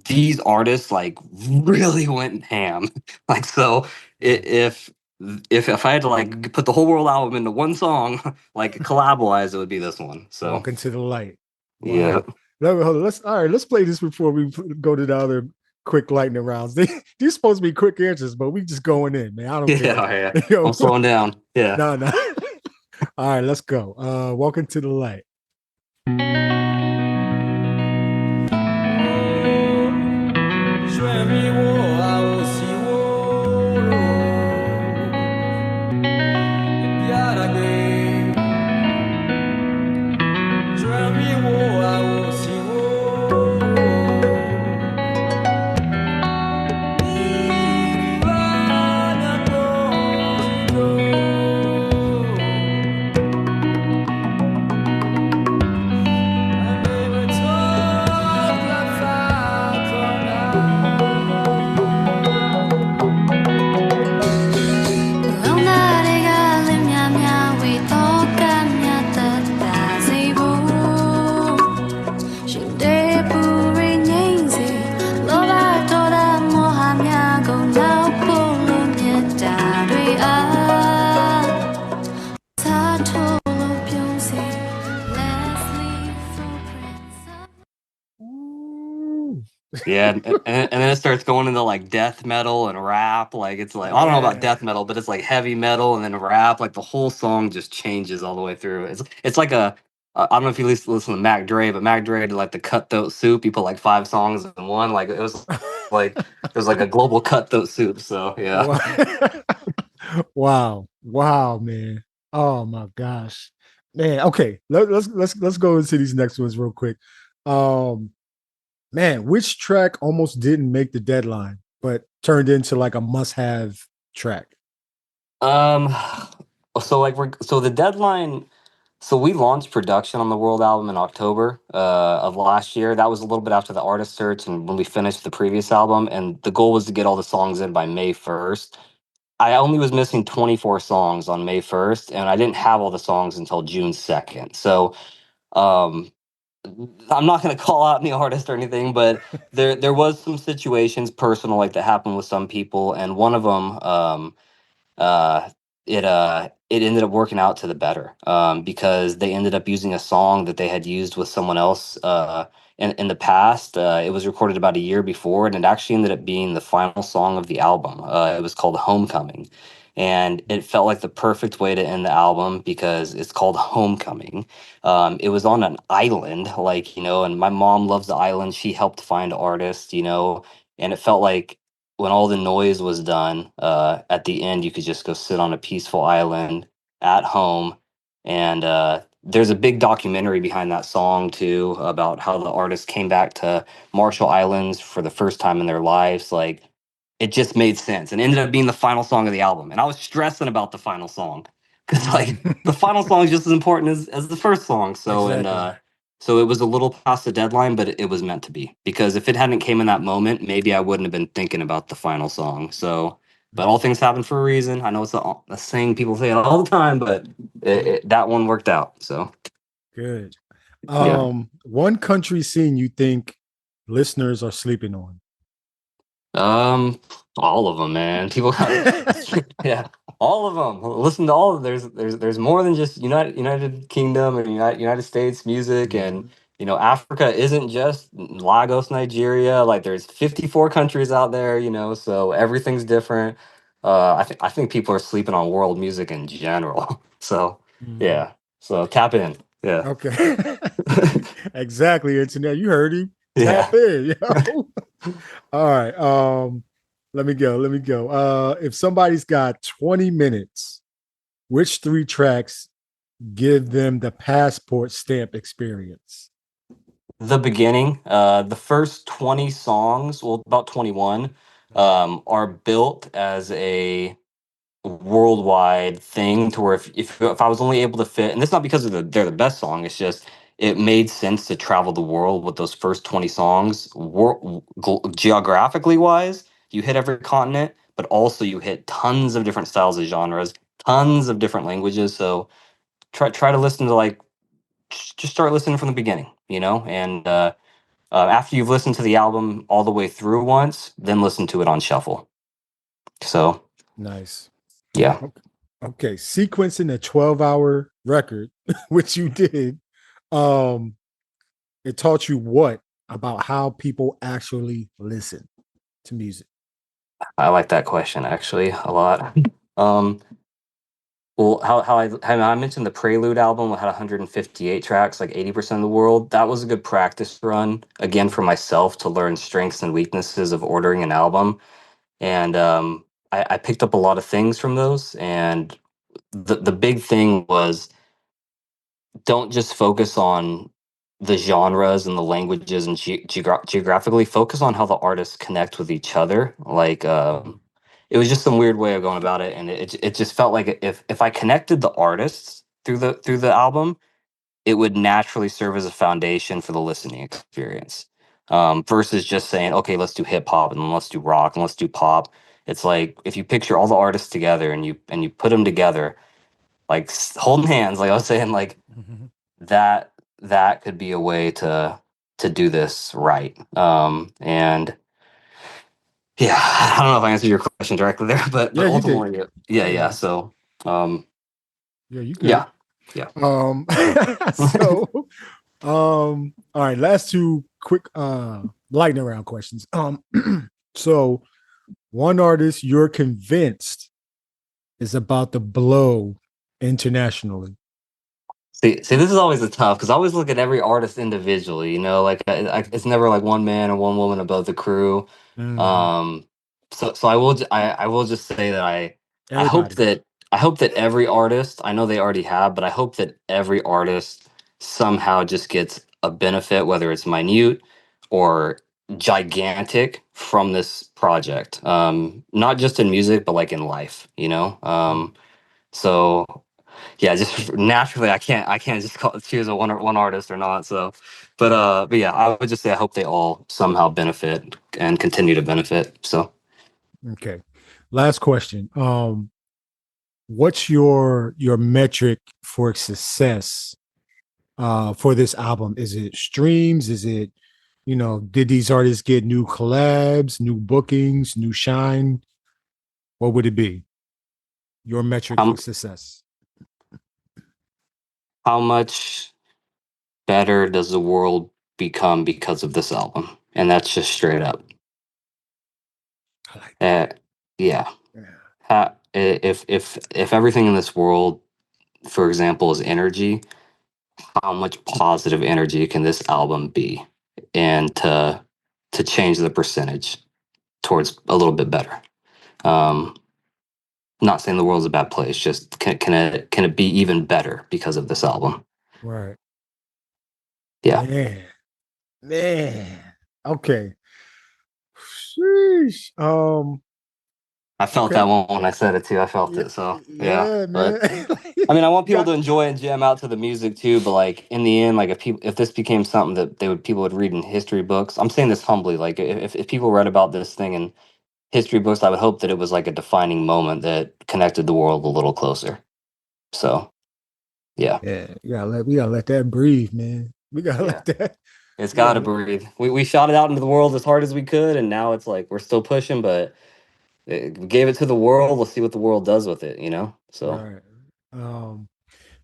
these artists like really went ham. Like so, if I had to like put the whole world album into one song, like collab wise, it would be this one. So Walk into the light. yeah. Wow. Hold on. Let's play this before we go to the other quick lightning rounds. These supposed to be quick answers, but we just going in, man. I don't care. Yeah, yeah. I'm slowing down. Yeah. No, no. All right, let's go. Walk into the light. Yeah, and then it starts going into like death metal and rap. Like it's like I don't know about death metal, but it's like heavy metal and then rap. Like the whole song just changes all the way through. It's like I don't know if you listen to Mac Dre, but Mac Dre did like the cutthroat soup. He put like 5 songs in one. Like it was like a global cutthroat soup. So yeah. Wow, man. Oh my gosh, man. Okay, let's go into these next ones real quick. Man, which track almost didn't make the deadline, but turned into like a must-have track? Um, so the deadline. So we launched production on the World album in October of last year. That was a little bit after the artist search and when we finished the previous album. And the goal was to get all the songs in by May 1st. I only was missing 24 songs on May 1st, and I didn't have all the songs until June 2nd. So um, I'm not going to call out any artist or anything, but there was some situations personal like that happened with some people, and one of them uh, it ended up working out to the better because they ended up using a song that they had used with someone else in the past. It was recorded about a year before, and it actually ended up being the final song of the album. It was called Homecoming. And it felt like the perfect way to end the album because it's called Homecoming. It was on an island, like, and my mom loves the island. She helped find artists, and it felt like when all the noise was done, at the end, you could just go sit on a peaceful island at home. And there's a big documentary behind that song too about how the artist came back to Marshall Islands for the first time in their lives. Like it just made sense and ended up being the final song of the album. And I was stressing about the final song because like the final song is just as important as the first song. So Exactly. so it was a little past the deadline, but it was meant to be because if it hadn't came in that moment, maybe I wouldn't have been thinking about the final song. So, but all things happen for a reason. I know it's a saying people say it all the time, but that one worked out. So Good. yeah. One country scene you think listeners are sleeping on? All of them, man. People got yeah, all of them. Listen to all of there's more than just United Kingdom and United States music, and Africa isn't just Lagos, Nigeria. Like there's 54 countries out there, so everything's different. I think people are sleeping on world music in general. So Mhm. yeah, so tap in. Yeah, Okay. Exactly, internet. You heard him. yeah. Tap in, All right. Let me go. Let me go. If somebody's got 20 minutes, which 3 tracks give them the passport stamp experience? The beginning, the first 20 songs, well, about 21, are built as a worldwide thing to where if I was only able to fit, and it's not because they're the best song, it's just it made sense to travel the world with those first 20 songs. Geographically wise, you hit every continent, but also you hit tons of different styles of genres, tons of different languages. So try to listen to like just start listening from the beginning, and after you've listened to the album all the way through once, then listen to it on shuffle. So Nice. yeah. Okay, sequencing a 12-hour record, which you did, it taught you what about how people actually listen to music? I like that question actually a lot. Um, well, how I mentioned the Prelude album had 158 tracks, like 80% of the world. That was a good practice run again for myself to learn strengths and weaknesses of ordering an album, and I picked up a lot of things from those. And the big thing was don't just focus on the genres and the languages and geographically focus on how the artists connect with each other. Like it was just some weird way of going about it, and it just felt like if I connected the artists through the album, it would naturally serve as a foundation for the listening experience, versus just saying, okay, let's do hip hop and then let's do rock and let's do pop. It's like if you picture all the artists together and you put them together, like holding hands, like I was saying, like that that could be a way to do this right. And yeah, I don't know if I answered your question directly there, but Yeah, you did. ultimately, yeah, Yeah, so um, yeah, you good. yeah, yeah. So all right, last two quick lightning round questions. So one artist you're convinced is about to blow internationally. See, this is always a tough because I always look at every artist individually. Like it's never like one man or one woman above the crew. Mhm. Um, so I will just say that I hope Everybody. that I hope that every artist, I know they already have, but I hope that every artist somehow just gets a benefit, whether it's minute or gigantic, from this project. Not just in music, but like in life. So yeah, just naturally, I can't just choose one artist or not. So, but yeah, I would just say I hope they all somehow benefit and continue to benefit. So, Okay. Last question. What's your metric for success for this album? Is it streams? Is it, did these artists get new collabs, new bookings, new shine? What would it be? Your metric for how success. how much better does the world become because of this album? And that's just straight up. I like that. Uh, yeah. Yeah. If everything in this world, for example, is energy, how much positive energy can this album be, and to change the percentage towards a little bit better. Um, not saying the world's a bad place, just can it be even better because of this album? Right. Yeah, Man. Man. Okay. Sheesh. I felt that Okay. one when I said it too. I felt Yeah, it. So yeah, yeah, man. but I mean, I want You people got to enjoy and jam out to the music too. But like in the end, like if this became something that people would read in history books, I'm saying this humbly. Like if people read about this thing in history books, I would hope that it was like a defining moment that connected the world a little closer. So yeah, yeah, we gotta let that breathe, man. We gotta yeah. let that. It's We got gotta to let, breathe. We shot it out into the world as hard as we could, and now it's like we're still pushing, but we gave it to the world. Let's see what the world does with it. So right. Um,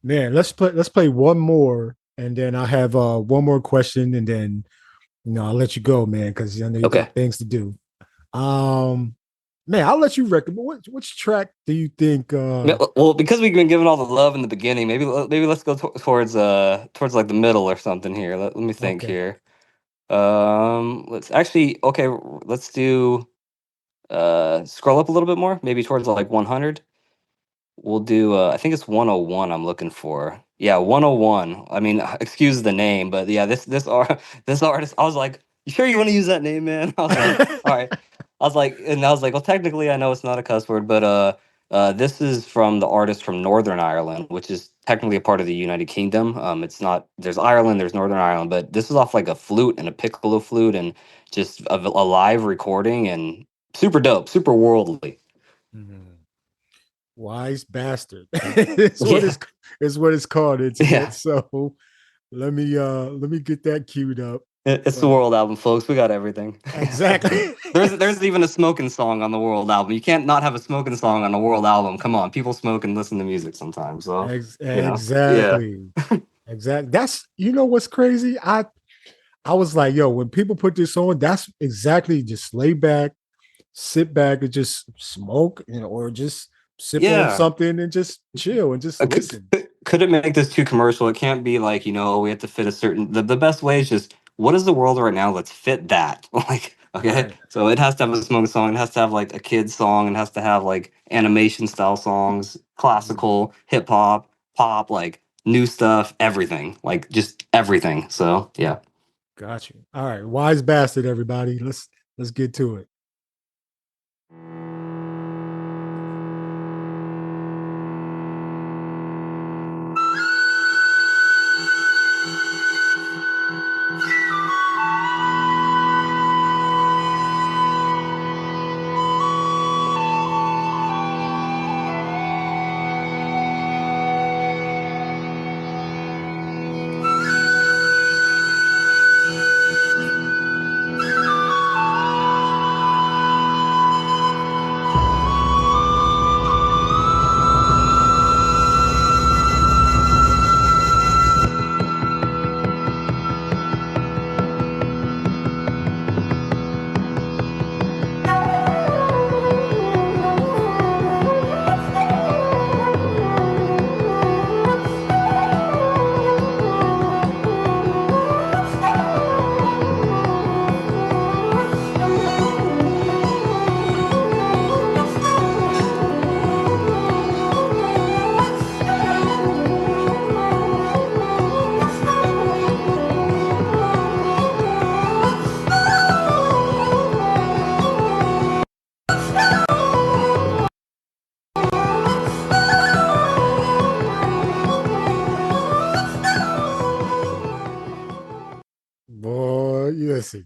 man, let's play one more, and then I have one more question, and then I'll let you go, man, because I know you got okay. things to do. Um, man, I'll let you recommend which track do you think Yeah, well, because we've been given all the love in the beginning, maybe let's go towards like the middle or something here. Let me think okay. here. Let's actually okay. Let's do scroll up a little bit more, maybe towards like 100. We'll do I think it's 101 I'm looking for. Yeah, 101. I mean, excuse the name, but yeah, this artist, I was like, "You sure you want to use that name, man?" I was like, "All right." I was like, well, technically I know it's not a cuss word, but This is from the artist from Northern Ireland, which is technically a part of the United Kingdom. It's not. There's Ireland, there's Northern Ireland, but this is off like a flute and a piccolo flute and just a live recording and super dope, super worldly. Mhm. Wise bastard. it's what Yeah, it's it's what it's called, internet. yeah. So let me get that queued up. It's the But World album, folks. We got everything. exactly. There's even a smoking song on the World album. You can't not have a smoking song on a World album. Come on, people smoke and listen to music sometimes. So yeah. Exactly. Exactly. That's you know what's crazy? I was like, yo, when people put this on, that's exactly just lay back, sit back and just smoke, or just sip on Yeah. something and just chill and just listen. Could it make this too commercial? It can't be like, we have to fit a certain the best way is just what is the world right now? Let's fit that. Like, okay. Right. So it has to have a smoking song, it has to have like a kid's song, it has to have like animation style songs, Mhm. classical, hip hop, pop, like new stuff, everything. Like just everything. So yeah. Got you. All right. Wise bastard, everybody. Let's get to it. Boy, listen.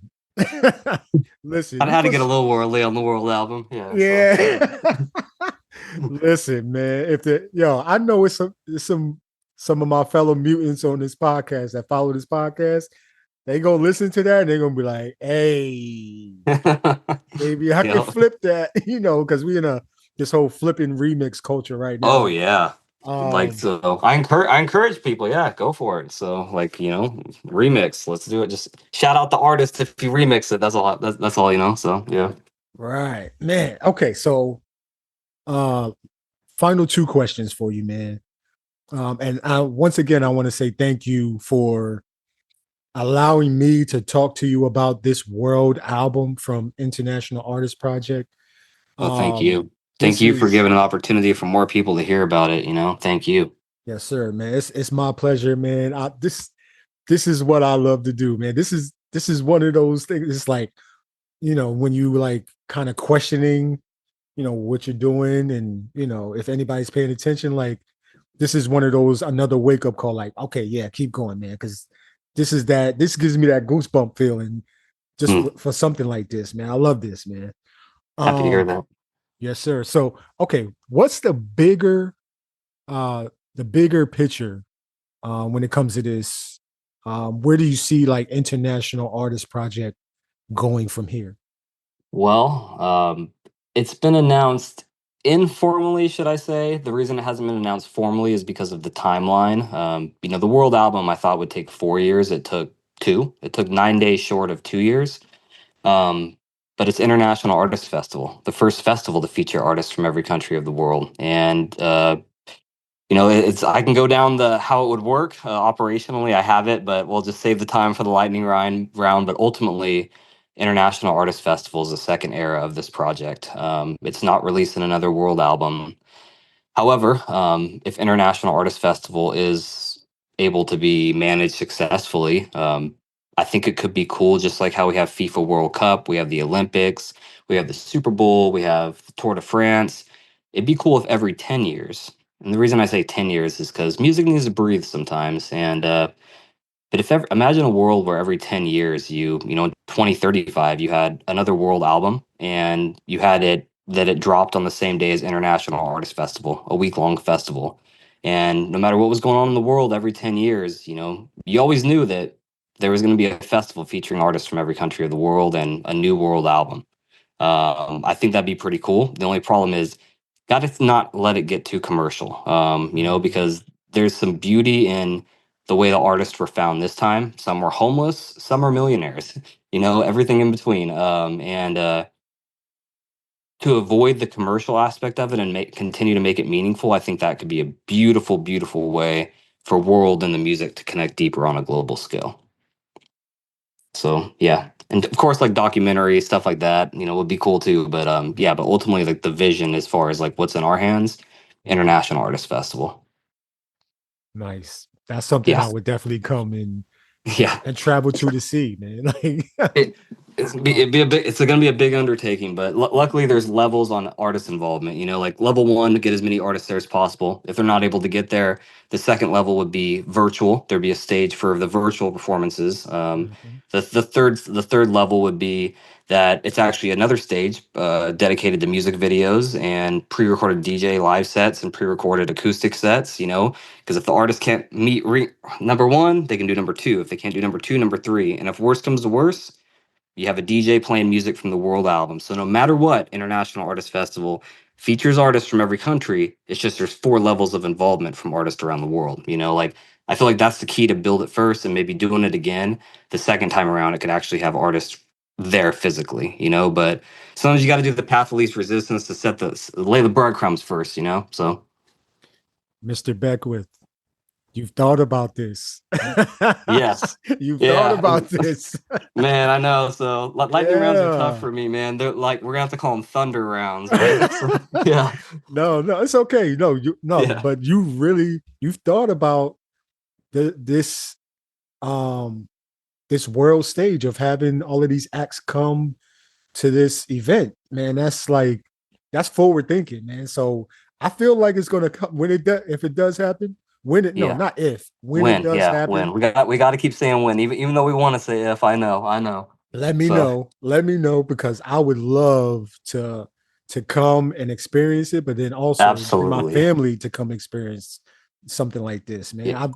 Listen, I you had to get a put little worldly on the World album. Yeah. So yeah. Listen, man. If the yo, I know it's some of my fellow mutants on this podcast that follow this podcast. They gonna listen to that and they're gonna be like, hey, maybe I could yeah. flip that, because we in a this whole flipping remix culture right Oh now. yeah. Like Um, so I encourage people, yeah, go for it. So like, remix. Let's do it. Just shout out the artist if you remix it. That's all, So yeah. right, man. Okay, so uh final two questions for you, man. And once again, I want to say thank you for allowing me to talk to you about this world album from International Artist Project. Oh, thank Um, you. Thank this you for is giving an opportunity for more people to hear about it, Thank you. yes, sir, man. It's my pleasure, man. This is what I love to do, man. This is one of those things. It's like when you like kind of questioning, what you're doing, and if anybody's paying attention, like this is one of those another wake up call. Like, okay, yeah, keep going, man, because this gives me that goosebump feeling just Hmm. for something like this, man. I love this, man. Happy to hear Um, that. yes, sir. So, okay, what's the bigger picture when it comes to this? Where do you see like International Artist Project going from here? Well, it's been announced informally, should I say. The reason it hasn't been announced formally is because of the timeline. The World album I thought would take 4 years. It took two. It took 9 days short of 2 years. Um, but it's International Artist Festival, the first festival to feature artists from every country of the world. And it's I can go down the how it would work operationally. I have it, but we'll just save the time for the lightning round. But ultimately, International Artist Festival is the second era of this project. It's not releasing another world album. However, if International Artist Festival is able to be managed successfully, I think it could be cool. Just like how we have FIFA World Cup, we have the Olympics, we have the Super Bowl, we have the Tour de France. it'd be cool if every 10 years, and the reason I say 10 years is because music needs to breathe sometimes. And but if ever, imagine a world where every 10 years, in 2035, you had another world album, and you had it dropped on the same day as International Artist Festival, a week-long festival. And no matter what was going on in the world every 10 years, you always knew that there was going to be a festival featuring artists from every country of the world and a new world album. I think that'd be pretty cool. The only problem is, got to not let it get too commercial, because there's some beauty in the way the artists were found this time. Some were homeless, some are millionaires, everything in between. And to avoid the commercial aspect of it and continue to make it meaningful, I think that could be a beautiful, beautiful way for world and the music to connect deeper on a global scale. So yeah, and of course, like documentary stuff like that, would be cool too. But yeah, but ultimately, like the vision as far as like what's in our hands, International Artist Festival. Nice. That's something Yeah, I would definitely come and yeah. travel to see, man. Like, It, it's gonna be a big undertaking, but luckily there's levels on artist involvement. Like level one, get as many artists there as possible. If they're not able to get there, the second level would be virtual. There'd be a stage for the virtual performances. mhm. The third level would be that it's actually another stage dedicated to music videos and pre-recorded DJ live sets and pre-recorded acoustic sets. Because if the artist can't meet number one, they can do number two. If they can't do number two, number three, and if worse comes to worse, you have a DJ playing music from the world album. So no matter what, International Artist Festival features artists from every country. It's just there's four levels of involvement from artists around the world. Like I feel like that's the key to build it first, and maybe doing it again the second time around. It could actually have artists there physically. But sometimes you got to do the path of least resistance to lay the breadcrumbs first. So Mr. Beckwith, you've thought about this. yes, You've thought yeah. about this. Man, I know. So lightning rounds are tough Yeah. for me, man. They're like we're gonna have to call them thunder rounds, right? So, yeah, No, it's okay. No, yeah, but you've thought about this um this world stage of having all of these acts come to this event, man. That's forward thinking, man. So I feel like it's gonna come when it does. If it does happen, when it no, yeah. not if, when it Win, does yeah, win. happen, We got to keep saying win, even though we want to say if. I know. let me So know. Let me know because I would love to come and experience it, but then also bring my absolutely, family to come experience something like this, man. yeah.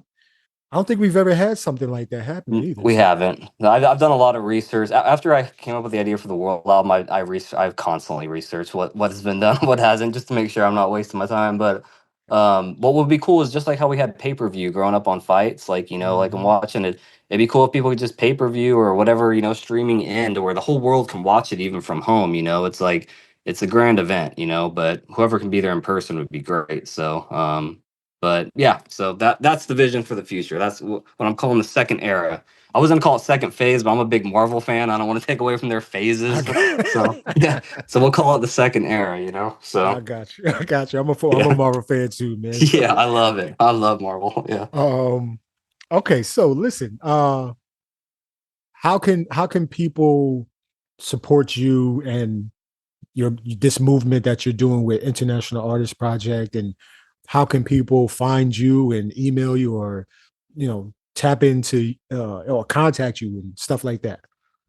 I don't think we've ever had something like that happen either. We So haven't. No, I've done a lot of research. After I came up with the idea for the world album, I've constantly researched what has been done, what hasn't, just to make sure I'm not wasting my time. But what would be cool is just like how we had pay-per-view growing up on fights, like like I'm mhm. watching it. It'd be cool if people could just pay-per-view or whatever, streaming in to where the whole world can watch it even from home. It's like it's a grand event, but whoever can be there in person would be great. So but yeah, so that's the vision for the future. That's what I'm calling the second era. I was gonna call it second phase, but I'm a big Marvel fan. I don't want to take away from their I phases. So got, yeah, so we'll call it the second era. I So got you. I got you. I'm a yeah, Marvel fan too, man. yeah, So I love it. I love Marvel. Yeah. um okay, so listen, how can people support you and your this movement that you're doing with International Artist Project, and how can people find you and email you or tap into or contact you and stuff like that?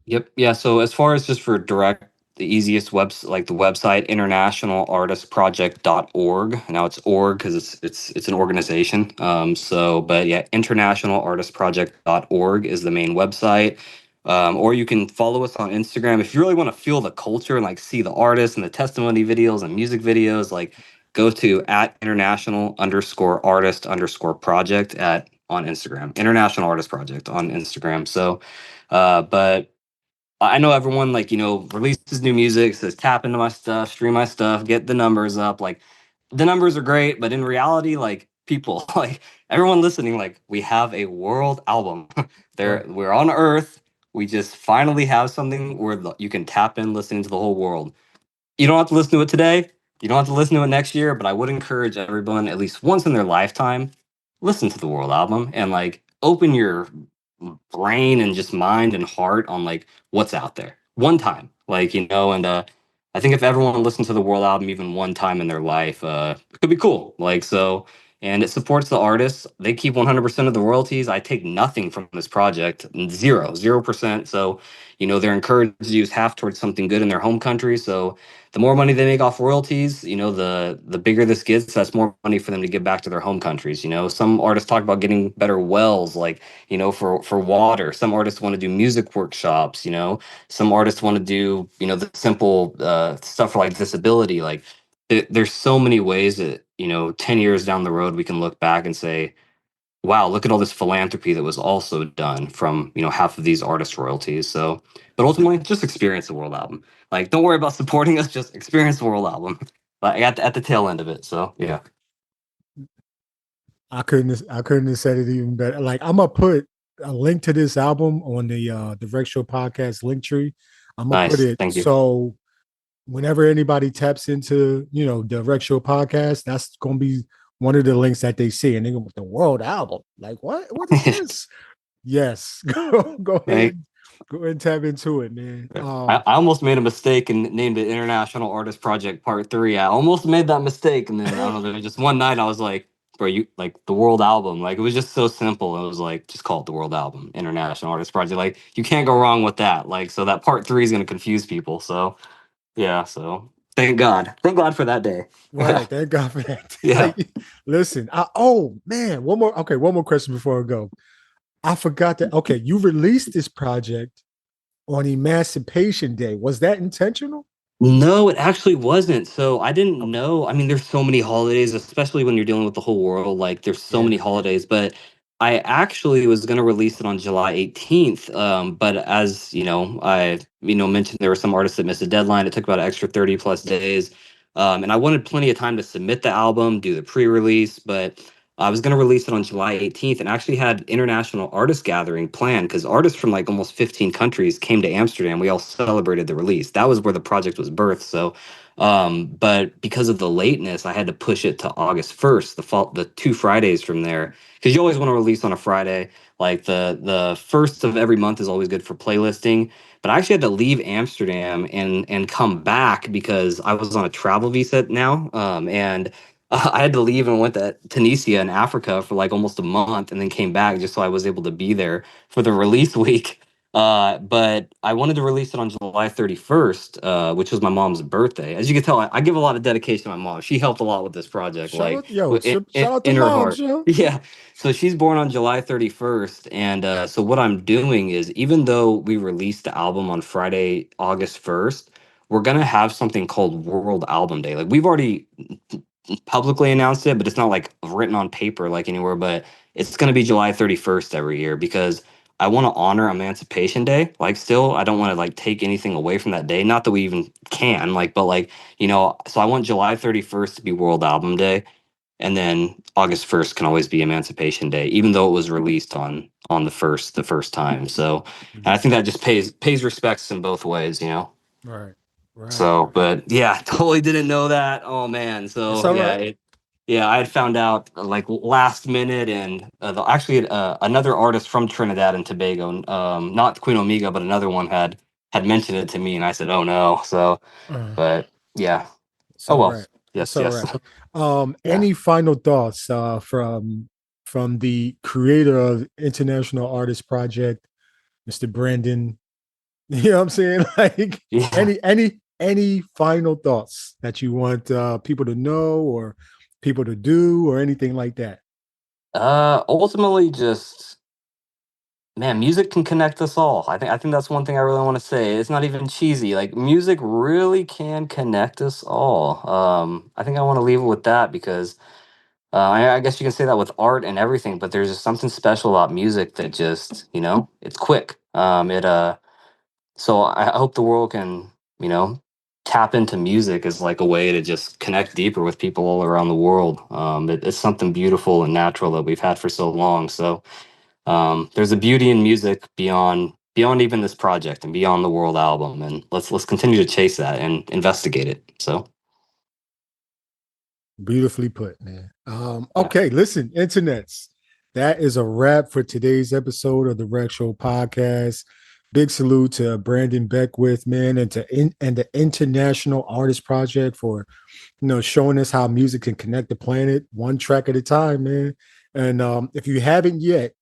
Yep. Yeah. So as far as just for direct, the easiest like the website, internationalartistproject.org. Now it's org because it's an organization. But yeah, internationalartistproject.org is the main website. Or you can follow us on Instagram if you really want to feel the culture and like see the artists and the testimony videos and music videos. Like go to at international_artist_project on Instagram, International Artist Project on Instagram. So, but I know everyone like releases new music, says tap into my stuff, stream my stuff, get the numbers up. Like the numbers are great, but in reality, like people, like everyone listening, like we have a world album. Right. We're on Earth. We just finally have something where you can tap in, listening to the whole world. You don't have to listen to it today. You don't have to listen to it next year, but I would encourage everyone at least once in their lifetime, listen to the world album and like open your brain and just mind and heart on like what's out there one time. Like, and I think if everyone listened to the World album even one time in their life, it could be cool. Like so, and it supports the artists. They keep 100% of the royalties. I take nothing from this project, 0%. So, they're encouraged to use half towards something good in their home country. So, the more money they make off royalties, the bigger this gets. That's more money for them to give back to their home countries. Some artists talk about getting better wells, like for water. Some artists want to do music workshops. Some artists want to do the simple stuff for like disability. Like there's so many ways that 10 years down the road we can look back and say, wow, look at all this philanthropy that was also done from half of these artist royalties. So but ultimately just experience the world album. Like don't worry about supporting us, just experience the world album. Like at the tail end of it. So yeah. I couldn't have said it even better. Like I'm gonna put a link to this album on the Rec Show podcast link tree. I'm gonna put Nice, it thank you. so whenever anybody taps into the Rec Show podcast, that's gonna be one of the links that they see, and they go, the world album. Like what is this? Yes, go Right. ahead, go ahead and tap into it, man. I almost made a mistake and named it International Artist Project Part 3. I almost made that mistake. And then I don't know, there was just one night I was like, bro, you like the World Album. Like it was just so simple. It was like, just call it the World Album, International Artist Project. Like you can't go wrong with that. Like, so that Part 3 is going to confuse people. So yeah, so thank God. Thank God for that day. Right, thank God for that. Yeah. Like, listen, oh man, one more question before I go. I forgot that. Okay, you released this project on Emancipation Day. Was that intentional? No, it actually wasn't. So I didn't Okay. know. I mean, there's so many holidays, especially when you're dealing with the whole world. Like, there's so Yeah. many holidays. But I actually was going to release it on July 18th. But as I mentioned there were some artists that missed a deadline. It took about an extra 30 plus days. And I wanted plenty of time to submit the album, do the pre-release, but I was going to release it on July 18th and actually had international artist gathering planned because artists from like almost 15 countries came to Amsterdam. We all celebrated the release. That was where the project was birthed. So, but because of the lateness, I had to push it to August 1st, the 2 Fridays from there, because you always want to release on a Friday. Like the first of every month is always good for playlisting. But I actually had to leave Amsterdam and come back because I was on a travel visa now, and I had to leave and went to Tunisia in Africa for like almost a month and then came back just so I was able to be there for the release week. But I wanted to release it on July 31st, which was my mom's birthday. As you can tell, I give a lot of dedication to my mom. She helped a lot with this project, Shout like out, yo, shout out to in her moms, heart. yo. Yeah. So she's born on July 31st. And so what I'm doing is, even though we released the album on Friday, August 1st, we're going to have something called World Album Day. Like we've already publicly announced it, but it's not like written on paper like anywhere. But it's going to be July 31st every year because I want to honor Emancipation Day. Like, still, I don't want to like take anything away from that day. Not that we even can, like, but like, so I want July 31st to be World Album Day. And then August 1st can always be Emancipation Day, even though it was released on the first time. So and I think that just pays respects in both ways. Right, right. So, but yeah, totally didn't know that. Oh man. It's So all yeah, right. yeah, I had found out like last minute, and actually another artist from Trinidad and Tobago, not Queen Omega, but another one had mentioned it to me, and I said, "Oh no." So, Uh, but yeah. it's Oh all well. right. It's Yes, all yes. right. Yeah. Any final thoughts from the creator of International Artist Project, Mr. Brandon? You know what I'm saying? Like Yeah. any final thoughts that you want people to know or people to do or anything like that? Ultimately, just man, music can connect us all. I think that's one thing I really want to say. It's not even cheesy. Like music really can connect us all. I think I want to leave it with that because I guess you can say that with art and everything, but there's just something special about music that just, it's quick. So I hope the world can, you know, tap into music as like a way to just connect deeper with people all around the world. It's something beautiful and natural that we've had for so long. So there's a beauty in music beyond even this project and beyond the world album, and let's continue to chase that and investigate it. So Beautifully put, man. yeah. Okay, listen, internets. That is a wrap for today's episode of the Rec Show podcast. big salute to Brandon Beckwith, man, and the International Artist Project for showing us how music can connect the planet one track at a time, man. And if you haven't yet,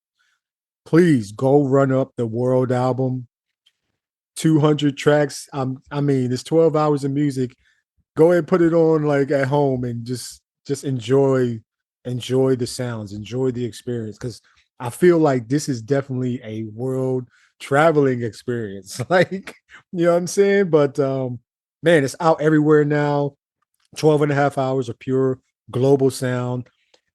please go run up the World album, 200 tracks. I mean, it's 12 hours of music. Go ahead and put it on like at home and just enjoy the sounds, enjoy the experience, because I feel like this is definitely a world traveling experience. Like, you know what I'm saying? But man, it's out everywhere now. 12 and a half hours of pure global sound.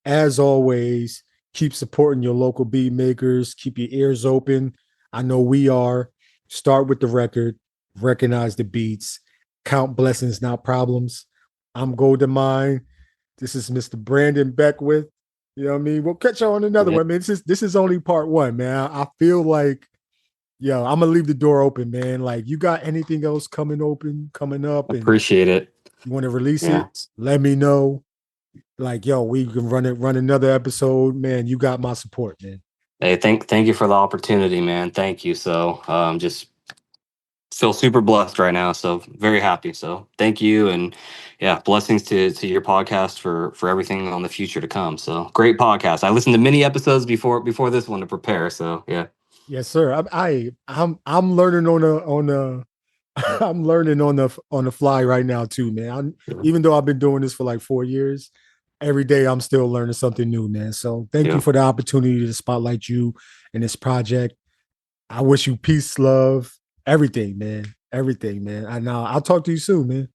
As always, keep supporting your local beat makers. Keep your ears open. I know we are. Start with the record, recognize the beats, count blessings, not problems. I'm Golden Mind. This is Mr. Brandon Beckwith. You know what I mean? We'll catch you on another one, man. This is only part one, man. I feel like, I'm gonna leave the door open, man. Like, you got anything else coming up, and Appreciate it. you want to release it? Let me know. Like, we can run another episode, man. You got my support, man. Hey, thank you for the opportunity, man. Thank you. So just feel super blessed right now. So very happy. So thank you. And blessings to your podcast for everything on the future to come. So great podcast. I listened to many episodes before this one to prepare. So yeah. Yes, sir. I'm learning I'm learning on the fly right now too, man. Even though I've been doing this for like 4 years, every day I'm still learning something new, man. So thank you for the opportunity to spotlight you in this project. I wish you peace, love, everything, man. Everything, man. I'll talk to you soon, man.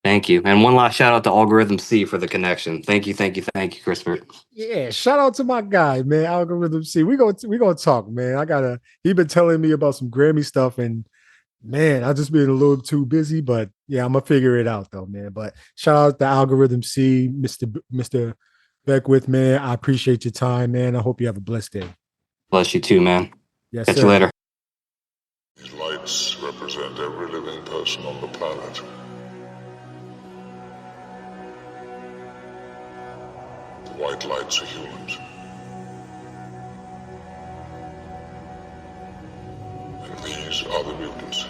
Thank you. And one last shout out to Algorithm C for the connection. Thank you, Christopher. Yeah, shout out to my guy, man. Algorithm C. We gonna talk, man. He been telling me about some Grammy stuff, and man, I just been a little too busy, but I'm gonna figure it out though, man. But shout out to Algorithm C, Mr. Beckwith, man. I appreciate your time, man. I hope you have a blessed day. Bless you too, man. Yes, Catch sir. you later. These lights represent every living person on the planet. The white lights are humans. And these are the mutants.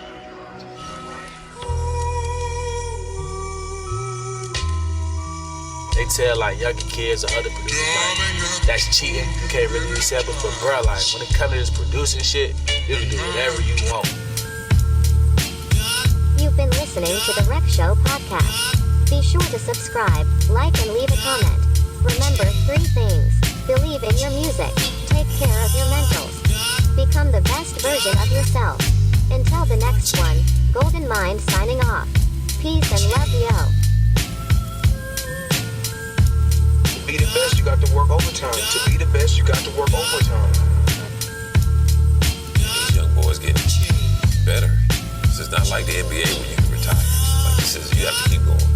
They tell like younger kids or other producers like that's cheating. You can't really be said, but bro, like when it comes to this producing shit, you can do whatever you want. You've been listening to the Rec Show podcast. Be sure to subscribe, like, and leave a comment. Remember 3 things. Believe in your music. Take care of your mentals. Become the best version of yourself. Until the next one, Golden Mind signing off. Peace and love, yo. To be the best, you got to work overtime. To be the best, you got to work overtime. These young boys getting better. This is not like the NBA where you can retire. Like this is, you have to keep going.